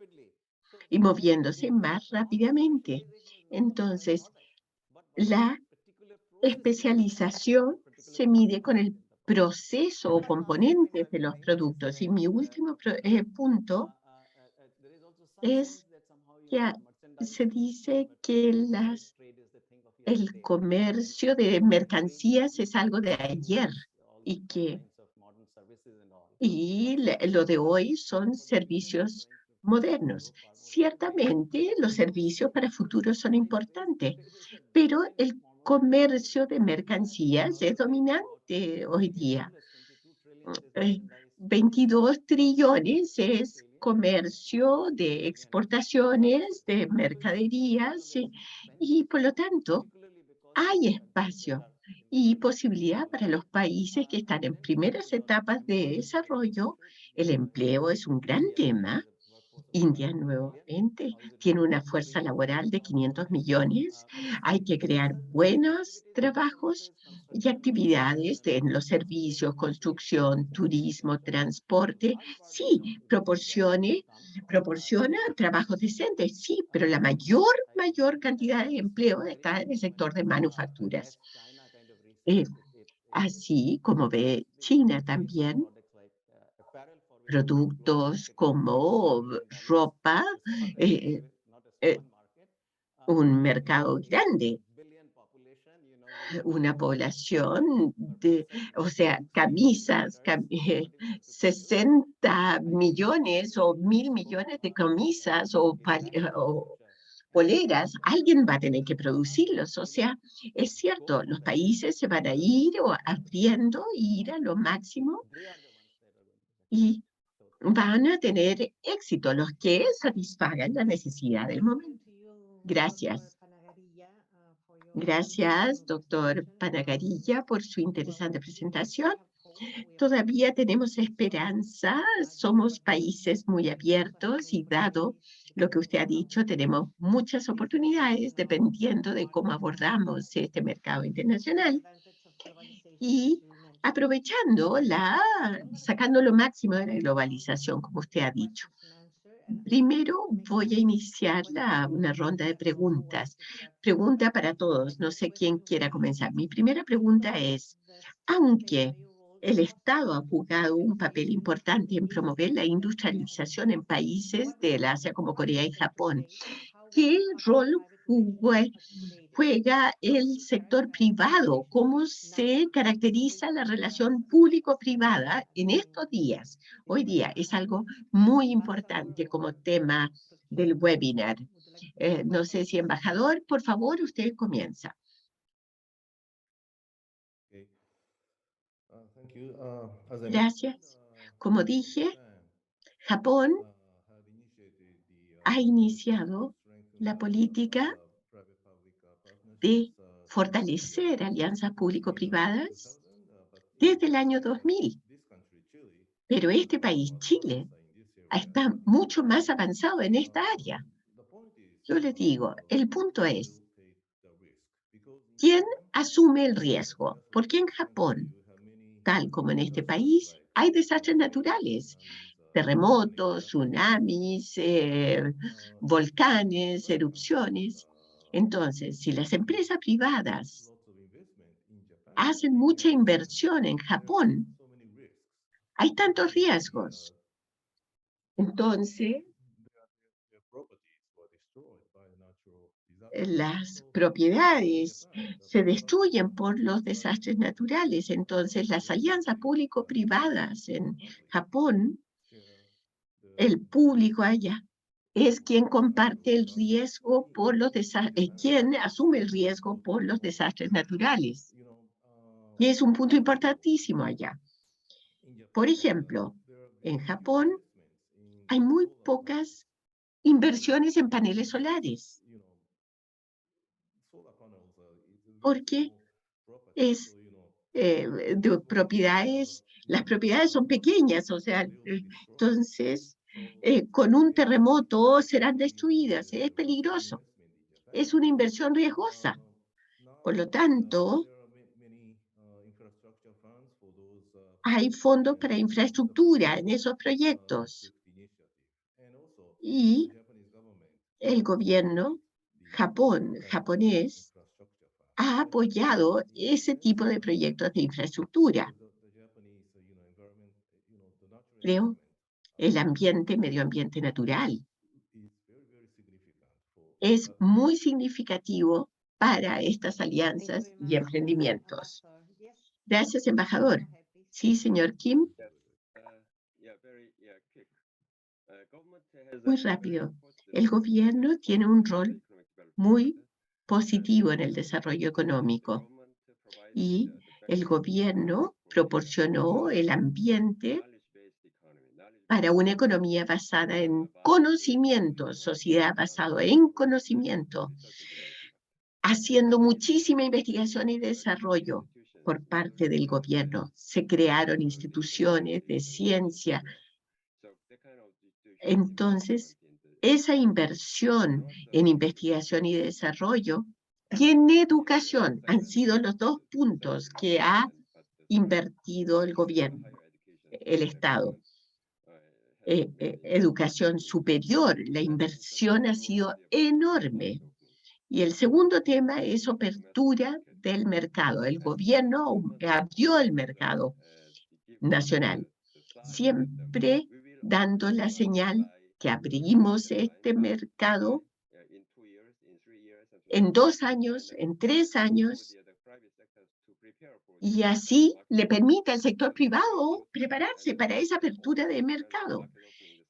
y moviéndose más rápidamente. Entonces, la especialización se mide con el proceso o componentes de los productos. Y mi último punto es que se dice que el comercio de mercancías es algo de ayer y lo de hoy son servicios modernos. Ciertamente los servicios para futuro son importantes, pero el comercio de mercancías es dominante hoy día. 22 trillones es comercio de exportaciones, de mercaderías, y por lo tanto hay espacio y posibilidad para los países que están en primeras etapas de desarrollo. El empleo es un gran tema. India nuevamente tiene una fuerza laboral de 500 millones. Hay que crear buenos trabajos y actividades en los servicios, construcción, turismo, transporte. Sí, proporciona trabajos decentes, sí, pero la mayor cantidad de empleo está en el sector de manufacturas. Así como ve China también, productos como ropa, un mercado grande, una población o sea, camisas, 60 millones o 1.000 millones de camisas o poleras, alguien va a tener que producirlos. O sea, es cierto, los países se van a ir abriendo, ir a lo máximo y van a tener éxito los que satisfagan la necesidad del momento. Gracias. Gracias, doctor Panagarilla, por su interesante presentación. Todavía tenemos esperanza, somos países muy abiertos y dado lo que usted ha dicho, tenemos muchas oportunidades dependiendo de cómo abordamos este mercado internacional y aprovechando sacando lo máximo de la globalización, como usted ha dicho. Primero voy a iniciar una ronda de preguntas. Pregunta para todos. No sé quién quiera comenzar. Mi primera pregunta es, aunque el Estado ha jugado un papel importante en promover la industrialización en países del Asia como Corea y Japón, ¿qué rol juega el sector privado? ¿Cómo se caracteriza la relación público-privada en estos días? Hoy día es algo muy importante como tema del webinar. No sé si, embajador, por favor, usted comienza. Gracias. Como dije, Japón ha iniciado la política de fortalecer alianzas público-privadas desde el año 2000. Pero este país, Chile, está mucho más avanzado en esta área. Yo les digo, el punto es, ¿quién asume el riesgo? Porque en Japón, tal como en este país, hay desastres naturales, terremotos, tsunamis, volcanes, erupciones. Entonces, si las empresas privadas hacen mucha inversión en Japón, hay tantos riesgos. Entonces, las propiedades se destruyen por los desastres naturales. Entonces, las alianzas público-privadas en Japón, el público allá, es quien comparte el riesgo por los desastres, quien asume el riesgo por los desastres naturales. Y es un punto importantísimo allá. Por ejemplo, en Japón hay muy pocas inversiones en paneles solares, porque es de propiedades, las propiedades son pequeñas, o sea, entonces con un terremoto serán destruidas, es peligroso, es una inversión riesgosa. Por lo tanto, hay fondos para infraestructura en esos proyectos. Y el gobierno japonés ha apoyado ese tipo de proyectos de infraestructura. Creo, el ambiente, medio ambiente natural, es muy significativo para estas alianzas y emprendimientos. Gracias, embajador. Sí, señor Kim. Muy rápido. El gobierno tiene un rol muy positivo en el desarrollo económico y el gobierno proporcionó el ambiente para una economía basada en conocimiento, sociedad basada en conocimiento, haciendo muchísima investigación y desarrollo por parte del gobierno. Se crearon instituciones de ciencia. Entonces, esa inversión en investigación y desarrollo y en educación han sido los dos puntos que ha invertido el gobierno, el Estado. Educación superior, la inversión ha sido enorme. Y el segundo tema es apertura del mercado. El gobierno abrió el mercado nacional, siempre dando la señal que abrimos este mercado en 2 años, en 3 años, y así le permite al sector privado prepararse para esa apertura de mercado.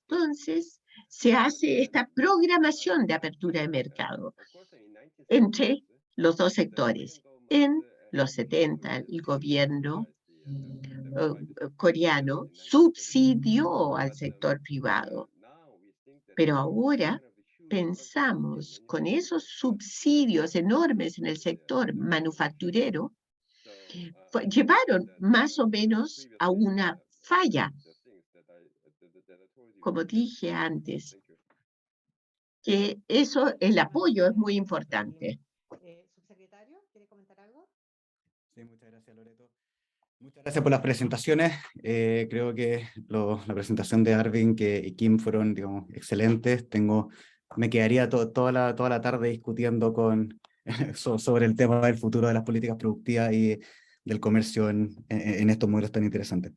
Entonces, se hace esta programación de apertura de mercado entre los dos sectores. En los 70, el gobierno coreano subsidió al sector privado, pero ahora pensamos con esos subsidios enormes en el sector manufacturero, llevaron más o menos a una falla. Como dije antes, que eso, el apoyo es muy importante. Subsecretario, ¿quiere comentar algo? Sí, muchas gracias, Loreto. Muchas gracias por las presentaciones. Creo que la presentación de Arvin y Kim fueron, digamos, excelentes. Me quedaría toda la tarde discutiendo sobre el tema del futuro de las políticas productivas y del comercio en estos modelos tan interesantes.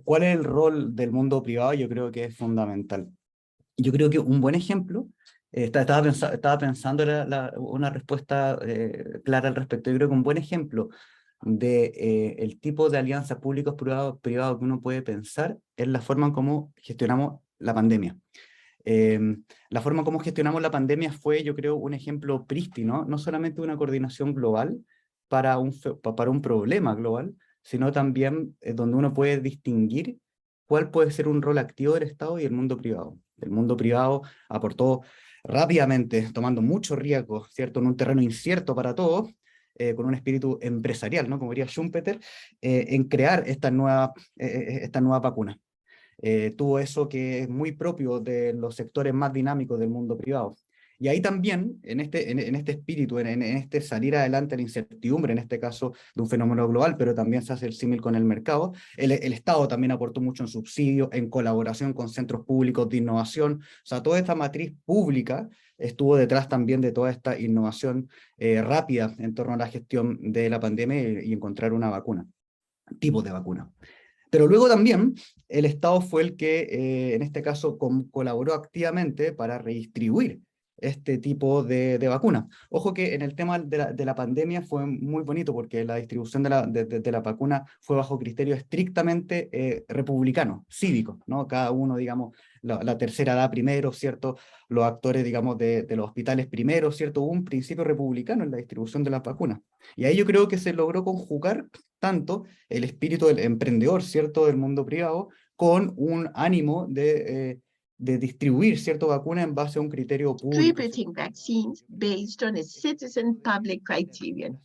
¿Cuál es el rol del mundo privado? Yo creo que es fundamental. Yo creo que un buen ejemplo, estaba pensando una respuesta clara al respecto. Yo creo que un buen ejemplo de el tipo de alianzas públicos privados que uno puede pensar es la forma en cómo gestionamos la pandemia. La forma en cómo gestionamos la pandemia fue, yo creo, un ejemplo prístino, no solamente una coordinación global para un problema global, sino también donde uno puede distinguir cuál puede ser un rol activo del Estado y el mundo privado. El mundo privado aportó rápidamente, tomando mucho riesgo, ¿cierto?, en un terreno incierto para todos, con un espíritu empresarial, ¿no?, como diría Schumpeter, en crear esta nueva vacuna. Tuvo eso que es muy propio de los sectores más dinámicos del mundo privado. Y ahí también, en este espíritu, en este salir adelante la incertidumbre, en este caso de un fenómeno global, pero también se hace el símil con el mercado, el Estado también aportó mucho en subsidio, en colaboración con centros públicos de innovación. O sea, toda esta matriz pública estuvo detrás también de toda esta innovación rápida en torno a la gestión de la pandemia y encontrar una vacuna, tipos de vacuna. Pero luego también el Estado fue el que, en este caso, colaboró activamente para redistribuir este tipo de vacunas. Ojo que en el tema de la pandemia fue muy bonito porque la distribución de la vacuna fue bajo criterios estrictamente republicanos, cívicos, ¿no? Cada uno, digamos, la tercera edad primero, ¿cierto? Los actores, digamos, de los hospitales primero, ¿cierto? Hubo un principio republicano en la distribución de las vacunas. Y ahí yo creo que se logró conjugar tanto el espíritu del emprendedor, ¿cierto?, del mundo privado, con un ánimo de distribuir, ¿cierto?, vacuna en base a un criterio público. Distributing vaccines based on a citizen public criterion.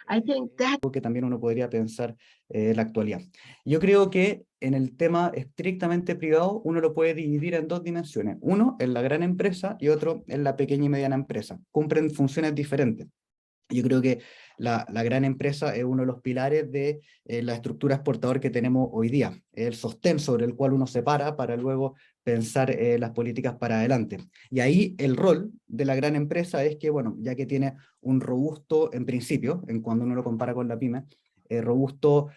I think that Que también uno podría pensar en la actualidad. Yo creo que en el tema estrictamente privado uno lo puede dividir en dos dimensiones. Uno en la gran empresa y otro en la pequeña y mediana empresa. Cumplen funciones diferentes. Yo creo que la gran empresa es uno de los pilares de la estructura exportador que tenemos hoy día, el sostén sobre el cual uno se para luego pensar las políticas para adelante. Y ahí el rol de la gran empresa es que, bueno, ya que tiene un robusto, en principio, en cuando uno lo compara con la pyme, robusto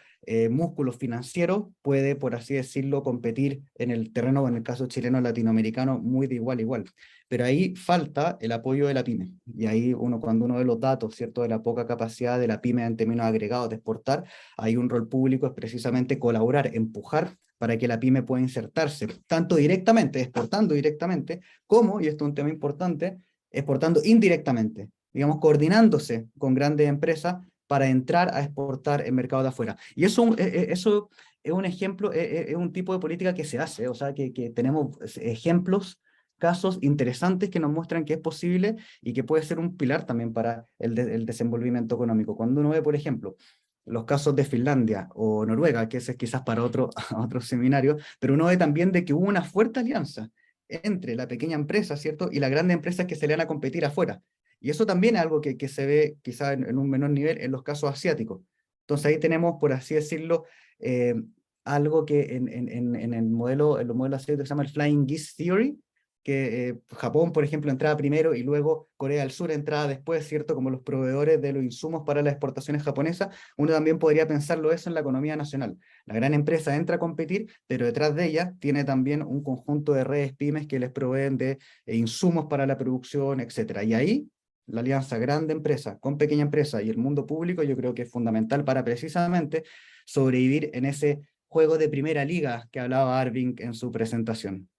músculo financiero, puede, por así decirlo, competir en el terreno, en el caso chileno latinoamericano, muy de igual a igual. Pero ahí falta el apoyo de la pyme. Y ahí cuando uno ve los datos, ¿cierto?, de la poca capacidad de la pyme en términos agregados de exportar, hay un rol público es precisamente colaborar, empujar para que la pyme pueda insertarse, tanto directamente, exportando directamente, como, y esto es un tema importante, exportando indirectamente, digamos, coordinándose con grandes empresas para entrar a exportar en mercados de afuera. Y eso es un ejemplo, es un tipo de política que se hace, o sea, que tenemos ejemplos, casos interesantes que nos muestran que es posible y que puede ser un pilar también para el desenvolvimiento económico. Cuando uno ve, por ejemplo, los casos de Finlandia o Noruega, que ese es quizás para otro seminario, pero uno ve también de que hubo una fuerte alianza entre la pequeña empresa, ¿cierto?, y las grandes empresas que se le van a competir afuera. Y eso también es algo que se ve quizás en un menor nivel en los casos asiáticos. Entonces ahí tenemos, por así decirlo, algo que en los modelos asiáticos se llama el Flying Geese Theory, que Japón, por ejemplo, entraba primero y luego Corea del Sur entraba después, ¿cierto?, como los proveedores de los insumos para las exportaciones japonesas. Uno también podría pensarlo eso en la economía nacional. La gran empresa entra a competir, pero detrás de ella tiene también un conjunto de redes pymes que les proveen de insumos para la producción, etc. Y ahí la alianza grande empresa con pequeña empresa y el mundo público yo creo que es fundamental para precisamente sobrevivir en ese juego de primera liga que hablaba Arvin en su presentación.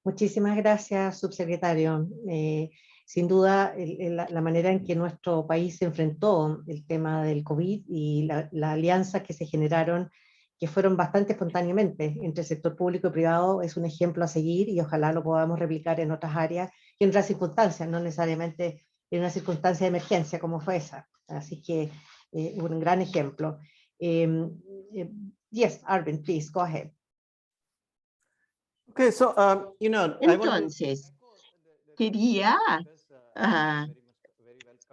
Muchísimas gracias, subsecretario. Sin duda, la manera en que nuestro país se enfrentó el tema del COVID y la alianza que se generaron, que fueron bastante espontáneamente entre el sector público y privado, es un ejemplo a seguir y ojalá lo podamos replicar en otras áreas y en otras circunstancias, no necesariamente en una circunstancia de emergencia como fue esa. Así que un gran ejemplo. Yes, Arvin, please, go ahead. Okay, so Entonces, quería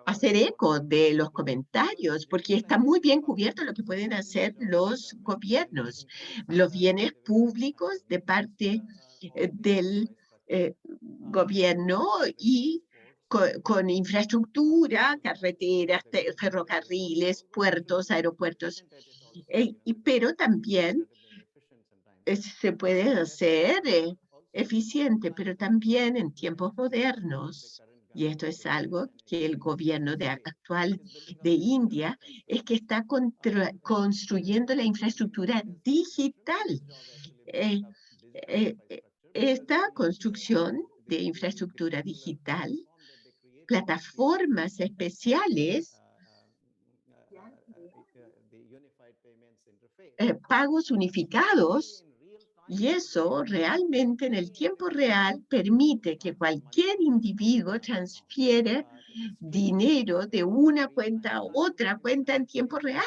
hacer eco de los comentarios, porque está muy bien cubierto lo que pueden hacer los gobiernos, los bienes públicos de parte del gobierno y con infraestructura, carreteras, ferrocarriles, puertos, aeropuertos, pero también se puede hacer eficiente, pero también en tiempos modernos. Y esto es algo que el gobierno actual de India es que está construyendo la infraestructura digital. Esta construcción de infraestructura digital, plataformas especiales, pagos unificados, y eso realmente en el tiempo real permite que cualquier individuo transfiere dinero de una cuenta a otra cuenta en tiempo real.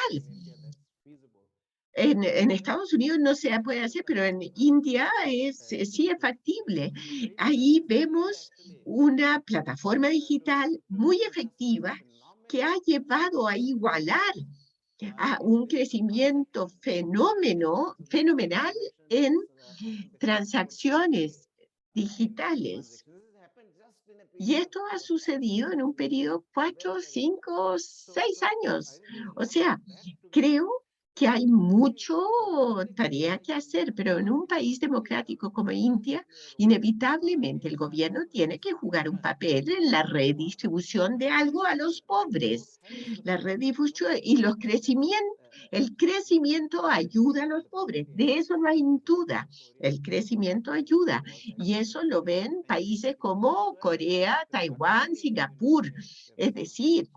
En Estados Unidos no se puede hacer, pero en India sí es factible. Ahí vemos una plataforma digital muy efectiva que ha llevado a igualar a un crecimiento fenomenal en transacciones digitales. Y esto ha sucedido en un periodo 4, 5, 6 años. O sea, creo que hay mucho tarea que hacer, pero en un país democrático como India, inevitablemente el gobierno tiene que jugar un papel en la redistribución de algo a los pobres. La redistribución y el crecimiento ayuda a los pobres, de eso no hay duda. El crecimiento ayuda, y eso lo ven países como Corea, Taiwán, Singapur. Es decir,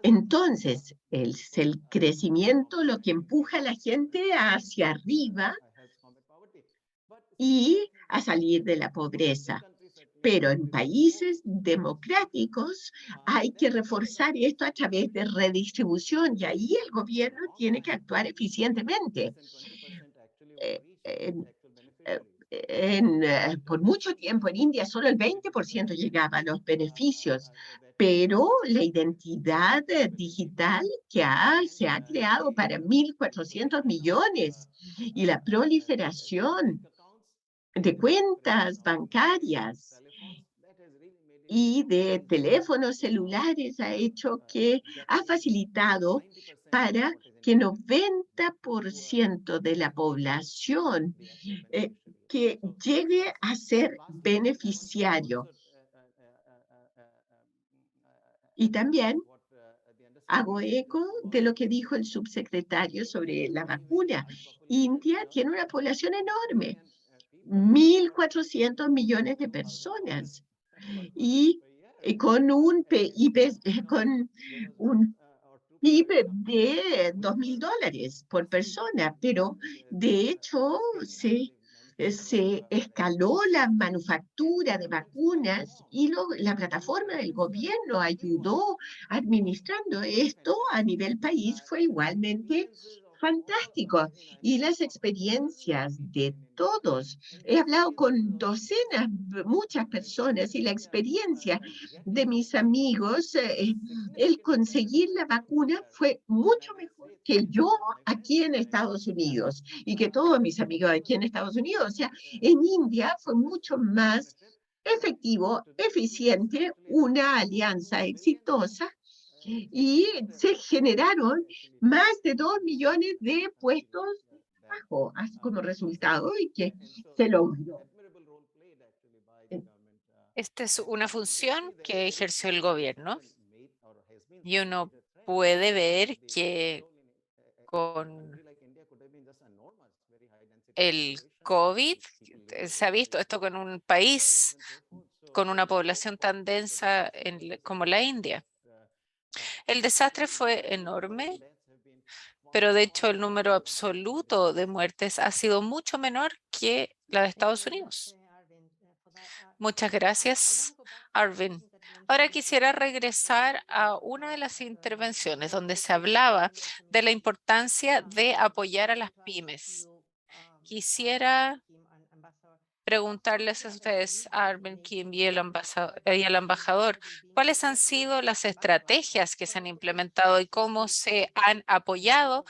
entonces, es el crecimiento lo que empuja a la gente hacia arriba y a salir de la pobreza. Pero en países democráticos hay que reforzar esto a través de redistribución, y ahí el gobierno tiene que actuar eficientemente. Por mucho tiempo en India solo el 20% llegaba a los beneficios, pero la identidad digital que se ha creado para 1.400 millones y la proliferación de cuentas bancarias y de teléfonos celulares ha facilitado para que 90% de la población que llegue a ser beneficiario. Y también hago eco de lo que dijo el subsecretario sobre la vacuna. India tiene una población enorme, 1.400 millones de personas, y con un PIB de $2.000 por persona, pero de hecho se escaló la manufactura de vacunas y la plataforma del gobierno ayudó administrando esto a nivel país. Fue igualmente fantástico. Y las experiencias de todos, he hablado con docenas, muchas personas, y la experiencia de mis amigos, el conseguir la vacuna fue mucho mejor que yo aquí en Estados Unidos y que todos mis amigos aquí en Estados Unidos. O sea, en India fue mucho más efectivo, eficiente, una alianza exitosa, y se generaron más de 2 millones de puestos de trabajo como resultado, y que se logró. Esta es una función que ejerció el gobierno, y uno puede ver que con el COVID se ha visto esto con un país con una población tan densa como la India. El desastre fue enorme, pero de hecho el número absoluto de muertes ha sido mucho menor que la de Estados Unidos. Muchas gracias, Arvind. Ahora quisiera regresar a una de las intervenciones donde se hablaba de la importancia de apoyar a las pymes. Quisiera preguntarles a ustedes, Arvin, Kim y al embajador, ¿cuáles han sido las estrategias que se han implementado y cómo se han apoyado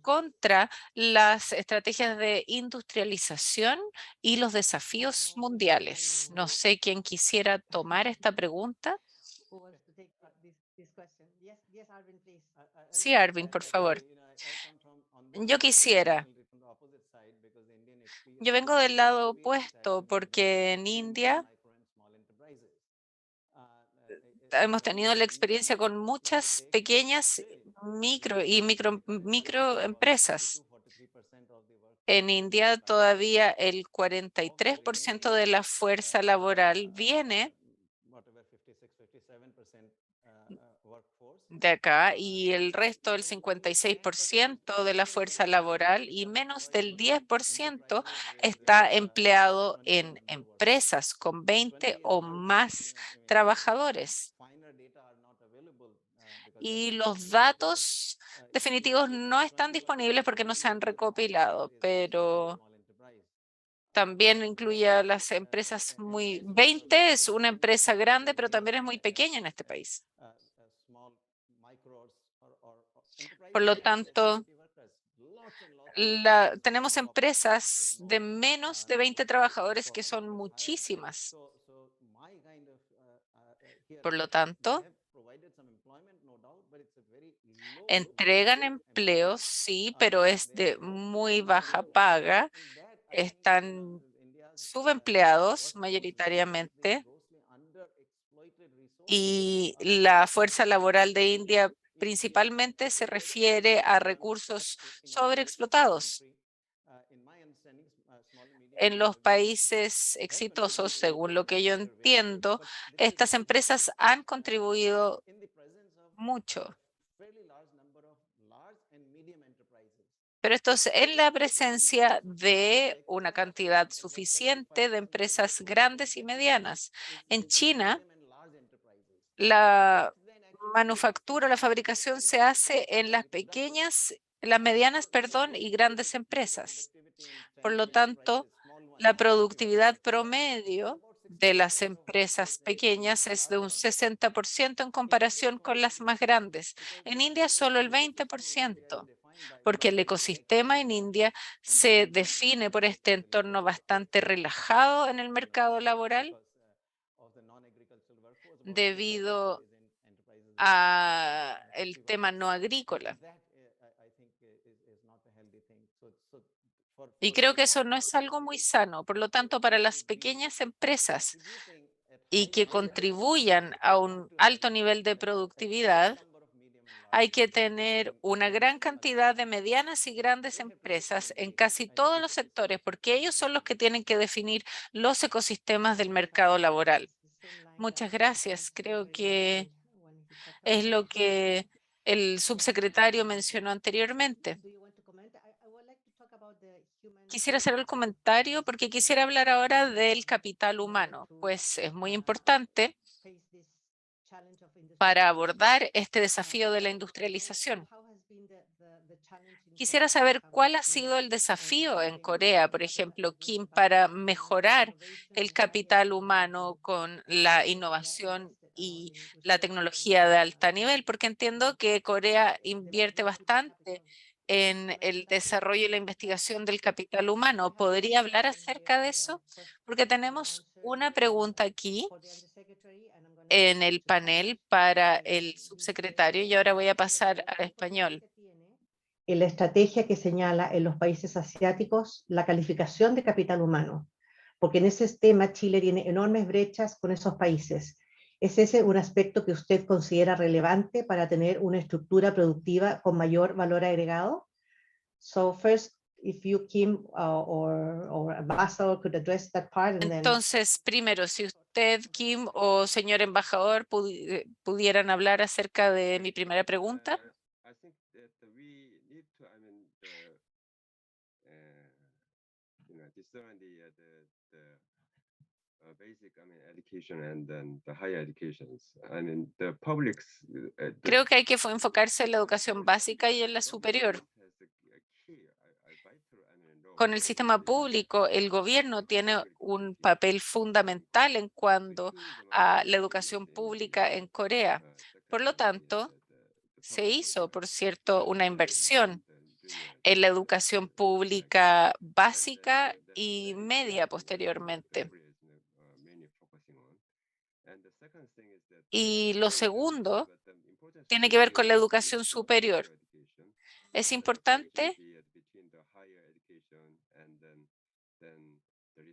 contra las estrategias de industrialización y los desafíos mundiales? No sé quién quisiera tomar esta pregunta. Sí, Arvin, por favor. Yo quisiera. Yo vengo del lado opuesto porque en India hemos tenido la experiencia con muchas pequeñas microempresas. En India todavía el 43% de la fuerza laboral viene de acá y el resto, el 56% de la fuerza laboral y menos del 10% está empleado en empresas con 20 o más trabajadores. Y los datos definitivos no están disponibles porque no se han recopilado, pero también incluye a las empresas 20 es una empresa grande, pero también es muy pequeña en este país. Por lo tanto, tenemos empresas de menos de 20 trabajadores que son muchísimas. Por lo tanto, entregan empleos, sí, pero es de muy baja paga. Están subempleados mayoritariamente y la fuerza laboral de India principalmente se refiere a recursos sobreexplotados. En los países exitosos, según lo que yo entiendo, estas empresas han contribuido mucho. Pero esto es en la presencia de una cantidad suficiente de empresas grandes y medianas. En China, la manufactura, la fabricación se hace en las medianas, y grandes empresas. Por lo tanto, la productividad promedio de las empresas pequeñas es de un 60% en comparación con las más grandes. En India solo el 20%, porque el ecosistema en India se define por este entorno bastante relajado en el mercado laboral debido a el tema no agrícola. Y creo que eso no es algo muy sano. Por lo tanto, para las pequeñas empresas y que contribuyan a un alto nivel de productividad, hay que tener una gran cantidad de medianas y grandes empresas en casi todos los sectores, porque ellos son los que tienen que definir los ecosistemas del mercado laboral. Muchas gracias. Creo que es lo que el subsecretario mencionó anteriormente. Quisiera hacer el comentario porque quisiera hablar ahora del capital humano, pues es muy importante para abordar este desafío de la industrialización. Quisiera saber cuál ha sido el desafío en Corea, por ejemplo, Kim, para mejorar el capital humano con la innovación y la tecnología de alto nivel, porque entiendo que Corea invierte bastante en el desarrollo y la investigación del capital humano. ¿Podría hablar acerca de eso? Porque tenemos una pregunta aquí en el panel para el subsecretario y ahora voy a pasar al español. En la estrategia que señala en los países asiáticos la calificación de capital humano, porque en ese tema Chile tiene enormes brechas con esos países. ¿Es ese un aspecto que usted considera relevante para tener una estructura productiva con mayor valor agregado? So first, if you, Kim, or Ambassador could address that part, and then. Entonces, primero, si usted, Kim, o señor embajador pudieran hablar acerca de mi primera pregunta. I think that we need to, discern the basic, education and then the higher educations. The public's. Creo que hay que enfocarse en la educación básica y en la superior. Con el sistema público, el gobierno tiene un papel fundamental en cuanto a la educación pública en Corea. Por lo tanto, se hizo, por cierto, una inversión en la educación pública básica y media posteriormente. Y lo segundo tiene que ver con la educación superior. Es importante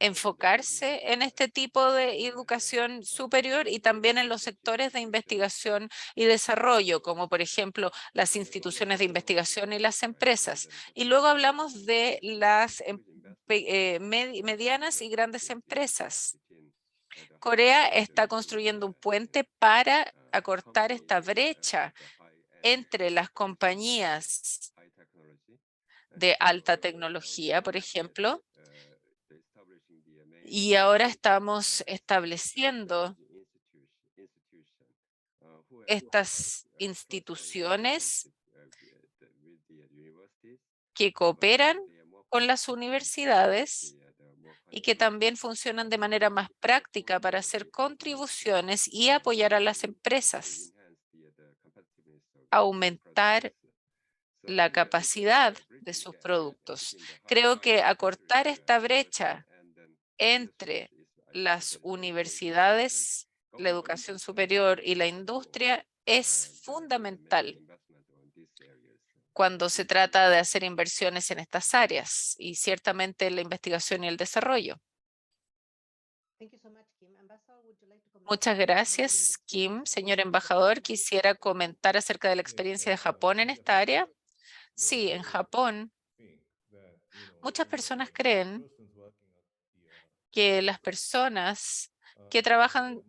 enfocarse en este tipo de educación superior y también en los sectores de investigación y desarrollo, como por ejemplo las instituciones de investigación y las empresas. Y luego hablamos de las medianas y grandes empresas. Corea está construyendo un puente para acortar esta brecha entre las compañías de alta tecnología, por ejemplo, y ahora estamos estableciendo estas instituciones que cooperan con las universidades y que también funcionan de manera más práctica para hacer contribuciones y apoyar a las empresas, aumentar la capacidad de sus productos. Creo que acortar esta brecha entre las universidades, la educación superior y la industria es fundamental cuando se trata de hacer inversiones en estas áreas y ciertamente la investigación y el desarrollo. Muchas gracias, Kim. Señor embajador, quisiera comentar acerca de la experiencia de Japón en esta área. Sí, en Japón, muchas personas creen que las personas que trabajan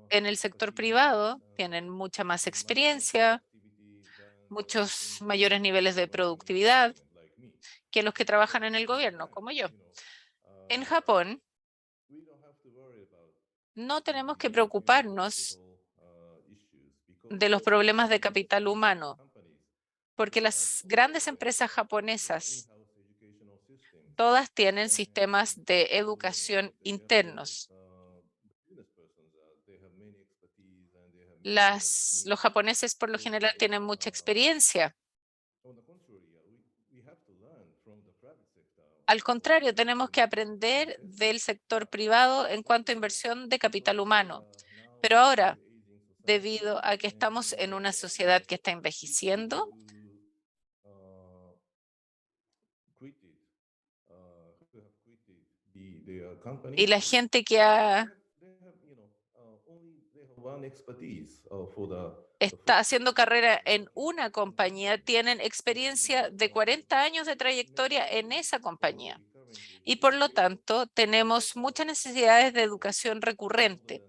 en el sector privado tienen mucha más experiencia, muchos mayores niveles de productividad que los que trabajan en el gobierno, como yo. En Japón, no tenemos que preocuparnos de los problemas de capital humano, porque las grandes empresas japonesas todas tienen sistemas de educación internos. Los japoneses por lo general tienen mucha experiencia. Al contrario, tenemos que aprender del sector privado en cuanto a inversión de capital humano. Pero ahora, debido a que estamos en una sociedad que está envejeciendo, y la gente que está haciendo carrera en una compañía tienen experiencia de 40 años de trayectoria en esa compañía. Y por lo tanto, tenemos muchas necesidades de educación recurrente,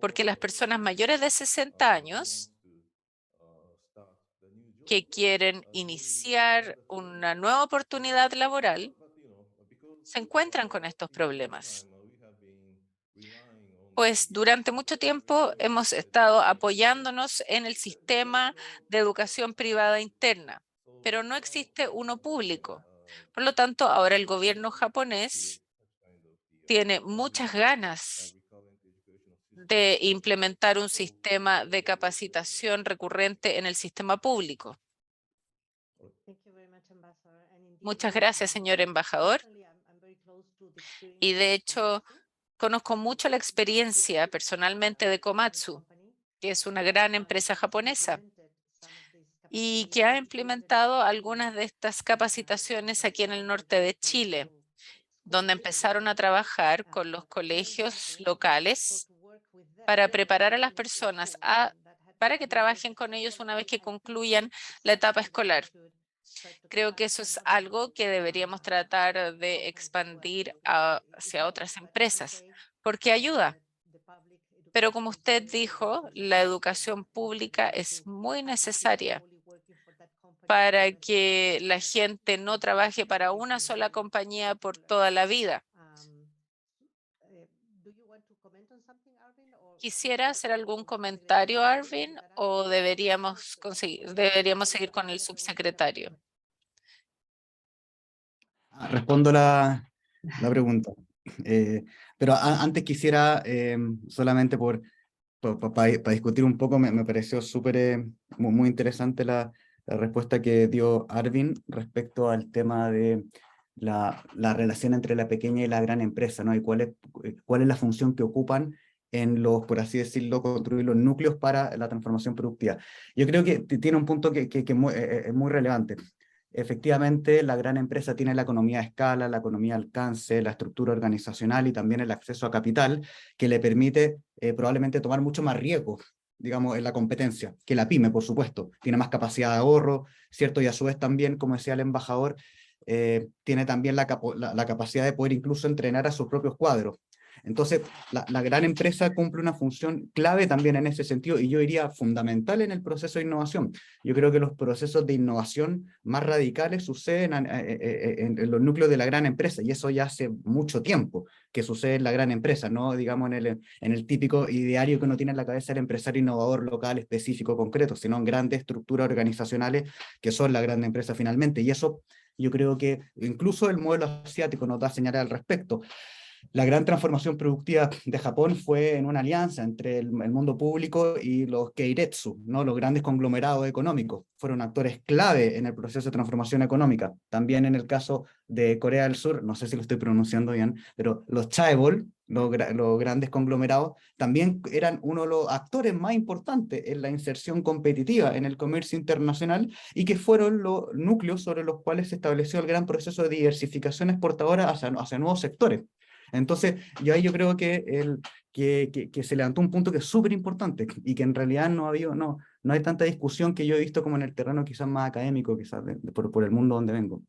porque las personas mayores de 60 años que quieren iniciar una nueva oportunidad laboral se encuentran con estos problemas. Pues durante mucho tiempo hemos estado apoyándonos en el sistema de educación privada interna, pero no existe uno público. Por lo tanto, ahora el gobierno japonés tiene muchas ganas de implementar un sistema de capacitación recurrente en el sistema público. Muchas gracias, señor embajador. Y de hecho, conozco mucho la experiencia personalmente de Komatsu, que es una gran empresa japonesa y que ha implementado algunas de estas capacitaciones aquí en el norte de Chile, donde empezaron a trabajar con los colegios locales para preparar a las personas para que trabajen con ellos una vez que concluyan la etapa escolar. Creo que eso es algo que deberíamos tratar de expandir hacia otras empresas, porque ayuda. Pero como usted dijo, la educación pública es muy necesaria para que la gente no trabaje para una sola compañía por toda la vida. ¿Quisiera hacer algún comentario, Arvin, o deberíamos seguir con el subsecretario? Respondo la pregunta. Pero antes quisiera, solamente para discutir un poco, me pareció súper muy interesante la respuesta que dio Arvin respecto al tema de la relación entre la pequeña y la gran empresa, ¿no? Y cuál es la función que ocupan en los, por así decirlo, construir los núcleos para la transformación productiva. Yo creo que tiene un punto que es muy relevante. Efectivamente, la gran empresa tiene la economía de escala, la economía de alcance, la estructura organizacional y también el acceso a capital que le permite probablemente tomar mucho más riesgo, digamos, en la competencia, que la pyme, por supuesto. Tiene más capacidad de ahorro, ¿cierto? Y a su vez también, como decía el embajador, tiene también la capacidad de poder incluso entrenar a sus propios cuadros. Entonces, la gran empresa cumple una función clave también en ese sentido, y yo diría fundamental en el proceso de innovación. Yo creo que los procesos de innovación más radicales suceden en los núcleos de la gran empresa, y eso ya hace mucho tiempo que sucede en la gran empresa, no digamos en el típico ideario que uno tiene en la cabeza del empresario innovador local, específico, concreto, sino en grandes estructuras organizacionales que son la gran empresa finalmente, y eso yo creo que incluso el modelo asiático nos da señales al respecto. La gran transformación productiva de Japón fue en una alianza entre el mundo público y los keiretsu, ¿no? Los grandes conglomerados económicos. Fueron actores clave en el proceso de transformación económica. También en el caso de Corea del Sur, no sé si lo estoy pronunciando bien, pero los chaebol, los grandes conglomerados, también eran uno de los actores más importantes en la inserción competitiva en el comercio internacional y que fueron los núcleos sobre los cuales se estableció el gran proceso de diversificación exportadora hacia nuevos sectores. Entonces, yo creo que se levantó un punto que es súper importante y que en realidad no hay tanta discusión que yo he visto como en el terreno quizás más académico, quizás por el mundo donde vengo,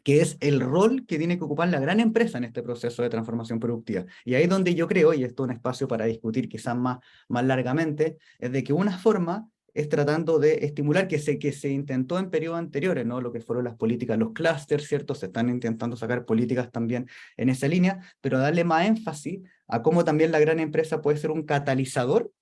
que es el rol que tiene que ocupar la gran empresa en este proceso de transformación productiva. Y ahí es donde yo creo, y esto es un espacio para discutir quizás más largamente, es de que una forma es tratando de estimular que se intentó en periodos anteriores, ¿no? Lo que fueron las políticas, los clústeres, ¿cierto? Se están intentando sacar políticas también en esa línea, pero darle más énfasis a cómo también la gran empresa puede ser un catalizador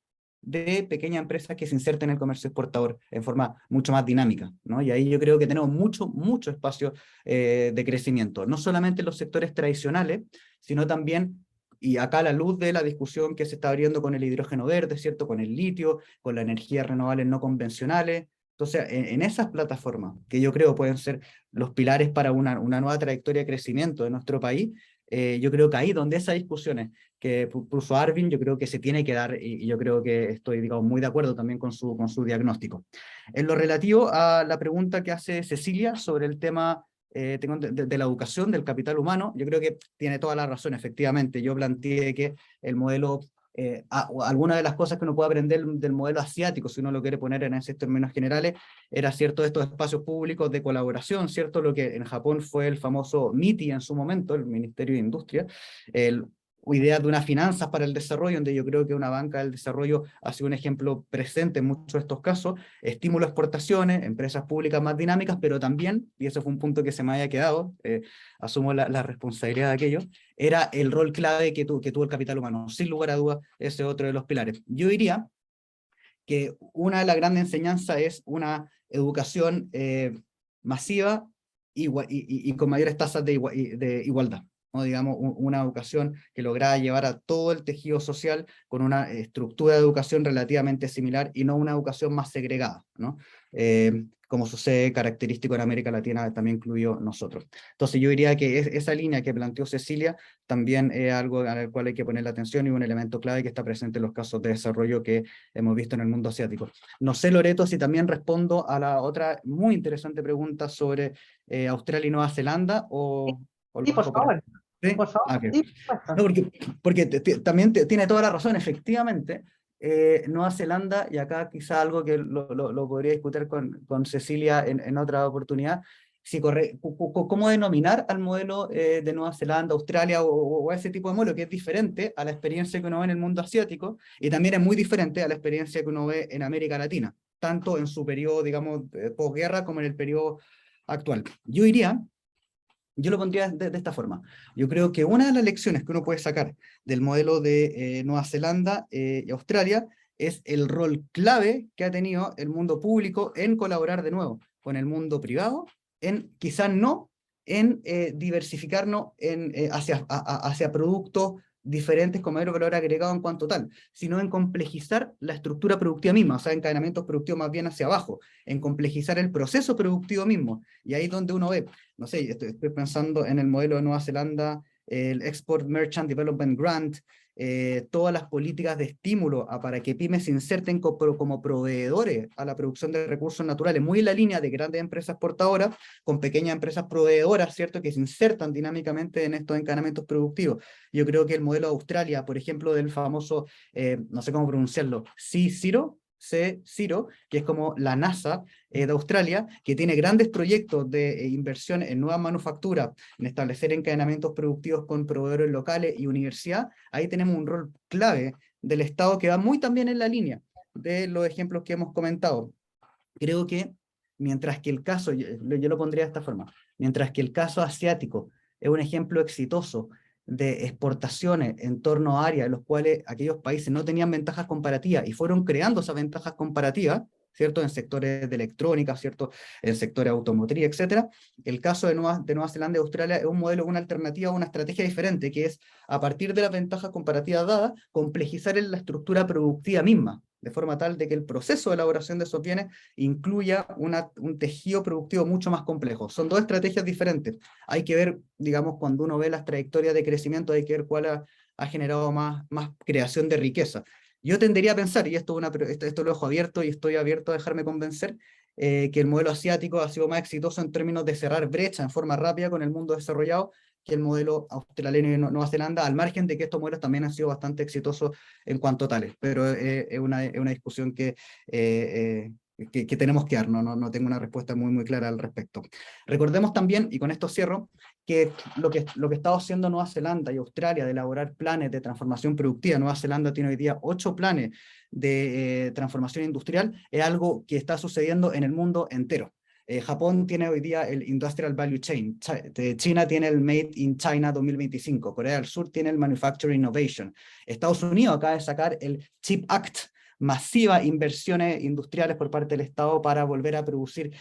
de pequeñas empresas que se inserten en el comercio exportador en forma mucho más dinámica, ¿no? Y ahí yo creo que tenemos mucho espacio de crecimiento, no solamente en los sectores tradicionales, sino también, y acá a la luz de la discusión que se está abriendo con el hidrógeno verde, ¿cierto? Con el litio, con las energías renovables no convencionales. Entonces, en esas plataformas, que yo creo pueden ser los pilares para una nueva trayectoria de crecimiento de nuestro país, yo creo que ahí donde esas discusiones que puso Arvin, yo creo que se tiene que dar, y yo creo que estoy, digamos, muy de acuerdo también con su diagnóstico. En lo relativo a la pregunta que hace Cecilia sobre el tema de la educación, del capital humano, yo creo que tiene toda la razón, efectivamente. Yo planteé que el modelo, alguna de las cosas que uno puede aprender del modelo asiático, si uno lo quiere poner en esos términos generales, era cierto estos espacios públicos de colaboración, cierto lo que en Japón fue el famoso MITI en su momento, el Ministerio de Industria, ideas de unas finanzas para el desarrollo, donde yo creo que una banca del desarrollo ha sido un ejemplo presente en muchos de estos casos, estímulo a exportaciones, empresas públicas más dinámicas, pero también, y eso fue un punto que se me haya quedado, asumo la responsabilidad de aquello, era el rol clave que tuvo el capital humano. Sin lugar a dudas, ese es otro de los pilares. Yo diría que una de las grandes enseñanzas es una educación masiva y con mayores tasas de igualdad, ¿no? Digamos, una educación que lograra llevar a todo el tejido social con una estructura de educación relativamente similar y no una educación más segregada, ¿no? Como sucede característico en América Latina, también incluido nosotros. Entonces yo diría que esa línea que planteó Cecilia también es algo al cual hay que poner la atención y un elemento clave que está presente en los casos de desarrollo que hemos visto en el mundo asiático. No sé, Loreto, si también respondo a la otra muy interesante pregunta sobre Australia y Nueva Zelanda o Sí, lo por dejo para... favor. ¿Sí? Por favor, Ah, ok. sí, por No, supuesto. porque también tiene toda la razón, efectivamente. Nueva Zelanda, y acá quizá algo que lo podría discutir con Cecilia en otra oportunidad, si cómo denominar al modelo de Nueva Zelanda, Australia o ese tipo de modelo que es diferente a la experiencia que uno ve en el mundo asiático y también es muy diferente a la experiencia que uno ve en América Latina, tanto en su periodo, digamos, posguerra como en el periodo actual. Yo lo pondría de esta forma. Yo creo que una de las lecciones que uno puede sacar del modelo de Nueva Zelanda y Australia es el rol clave que ha tenido el mundo público en colaborar de nuevo con el mundo privado, en quizás no en diversificarnos hacia productos diferentes con mayor valor agregado en cuanto tal, sino en complejizar la estructura productiva misma, o sea, encadenamientos productivos más bien hacia abajo, en complejizar el proceso productivo mismo. Y ahí es donde uno ve, no sé, estoy pensando en el modelo de Nueva Zelanda, el Export Merchant Development Grant, todas las políticas de estímulo para que pymes se inserten como proveedores a la producción de recursos naturales, muy en la línea de grandes empresas exportadoras con pequeñas empresas proveedoras, ¿cierto?, que se insertan dinámicamente en estos encadenamientos productivos. Yo creo que el modelo de Australia, por ejemplo, del famoso, no sé cómo pronunciarlo, C0, que es como la NASA de Australia, que tiene grandes proyectos de inversión en nuevas manufacturas, en establecer encadenamientos productivos con proveedores locales y universidad. Ahí tenemos un rol clave del Estado que va muy también en la línea de los ejemplos que hemos comentado. Creo que mientras que el caso, yo lo pondría de esta forma, mientras que el caso asiático es un ejemplo exitoso de exportaciones en torno a áreas en los cuales aquellos países no tenían ventajas comparativas y fueron creando esas ventajas comparativas, ¿cierto? En sectores de electrónica, ¿cierto? En sectores automotriz, etcétera. El caso de Nueva Zelanda y Australia es un modelo, una alternativa, una estrategia diferente, que es, a partir de las ventajas comparativas dadas, complejizar en la estructura productiva misma, de forma tal de que el proceso de elaboración de esos bienes incluya un tejido productivo mucho más complejo. Son dos estrategias diferentes. Hay que ver, digamos, cuando uno ve las trayectorias de crecimiento, hay que ver cuál ha generado más creación de riqueza. Yo tendería a pensar, y esto lo dejo abierto y estoy abierto a dejarme convencer, que el modelo asiático ha sido más exitoso en términos de cerrar brecha en forma rápida con el mundo desarrollado que el modelo australiano y Nueva Zelanda, al margen de que estos modelos también han sido bastante exitosos en cuanto tales, pero es una discusión que tenemos que dar, no tengo una respuesta muy clara al respecto. Recordemos también, y con esto cierro, que lo que está haciendo Nueva Zelanda y Australia de elaborar planes de transformación productiva, Nueva Zelanda tiene hoy día 8 planes de transformación industrial, es algo que está sucediendo en el mundo entero. Japón tiene hoy día el Industrial Value Chain, China tiene el Made in China 2025, Corea del Sur tiene el Manufacturing Innovation, Estados Unidos acaba de sacar el CHIP Act, masivas inversiones industriales por parte del Estado para volver a producir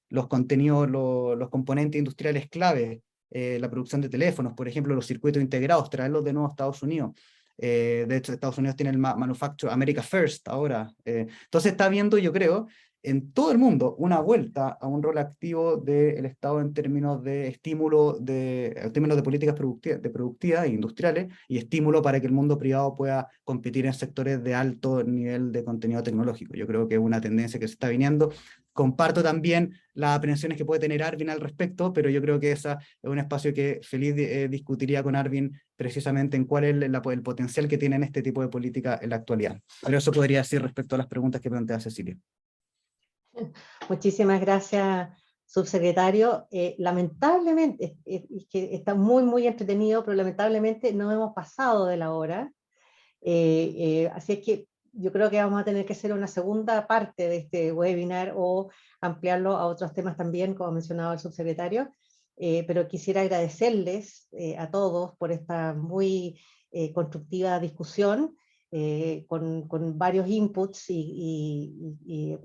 los contenidos, los componentes industriales clave, la producción de teléfonos, por ejemplo, los circuitos integrados, traerlos de nuevo a Estados Unidos. De hecho, Estados Unidos tiene el Manufacture America First ahora. Entonces está viendo, yo creo, en todo el mundo una vuelta a un rol activo del Estado en términos de estímulo, en términos de políticas productivas e industriales, y estímulo para que el mundo privado pueda competir en sectores de alto nivel de contenido tecnológico. Yo creo que es una tendencia que se está viniendo. Comparto también las aprensiones que puede tener Arvin al respecto, pero yo creo que ese es un espacio que feliz discutiría con Arvin precisamente en cuál es el potencial que tienen este tipo de política en la actualidad. Pero eso podría decir respecto a las preguntas que plantea Cecilia. Muchísimas gracias, subsecretario. Lamentablemente, que está muy entretenido, pero lamentablemente no hemos pasado de la hora. Así es que yo creo que vamos a tener que hacer una segunda parte de este webinar o ampliarlo a otros temas también, como mencionaba el subsecretario. Pero quisiera agradecerles a todos por esta muy constructiva discusión. Con varios inputs y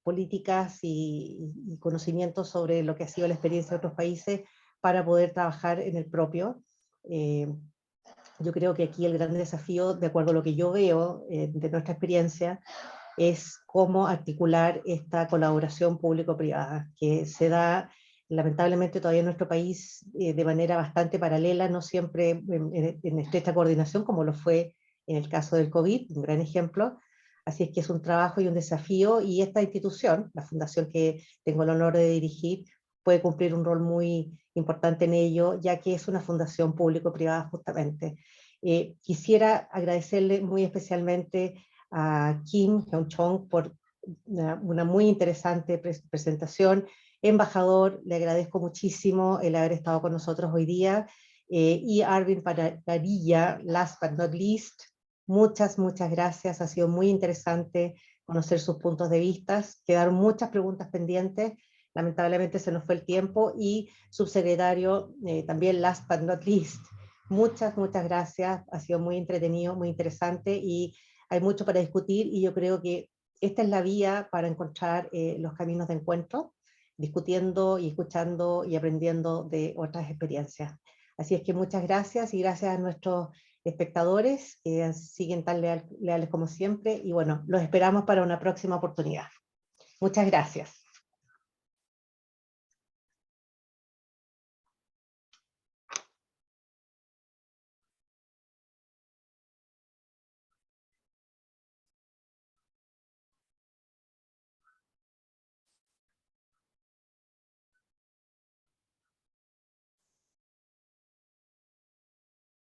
políticas y conocimientos sobre lo que ha sido la experiencia de otros países para poder trabajar en el propio. Yo creo que aquí el gran desafío, de acuerdo a lo que yo veo de nuestra experiencia, es cómo articular esta colaboración público-privada, que se da lamentablemente todavía en nuestro país de manera bastante paralela, no siempre en estrecha coordinación, como lo fue en el caso del COVID, un gran ejemplo. Así es que es un trabajo y un desafío, y esta institución, la fundación que tengo el honor de dirigir, puede cumplir un rol muy importante en ello, ya que es una fundación público-privada justamente. Quisiera agradecerle muy especialmente a Kim Hyun-chong por una muy interesante presentación. Embajador, le agradezco muchísimo el haber estado con nosotros hoy día. Y Arvin Parilla, last but not least, muchas gracias. Ha sido muy interesante conocer sus puntos de vista. Quedaron muchas preguntas pendientes. Lamentablemente se nos fue el tiempo. Y subsecretario, también last but not least, muchas gracias. Ha sido muy entretenido, muy interesante, y hay mucho para discutir, y yo creo que esta es la vía para encontrar los caminos de encuentro. discutiendo y escuchando y aprendiendo de otras experiencias. Así es que muchas gracias y gracias a nuestros espectadores que siguen tan leales como siempre y bueno, los esperamos para una próxima oportunidad. Muchas gracias.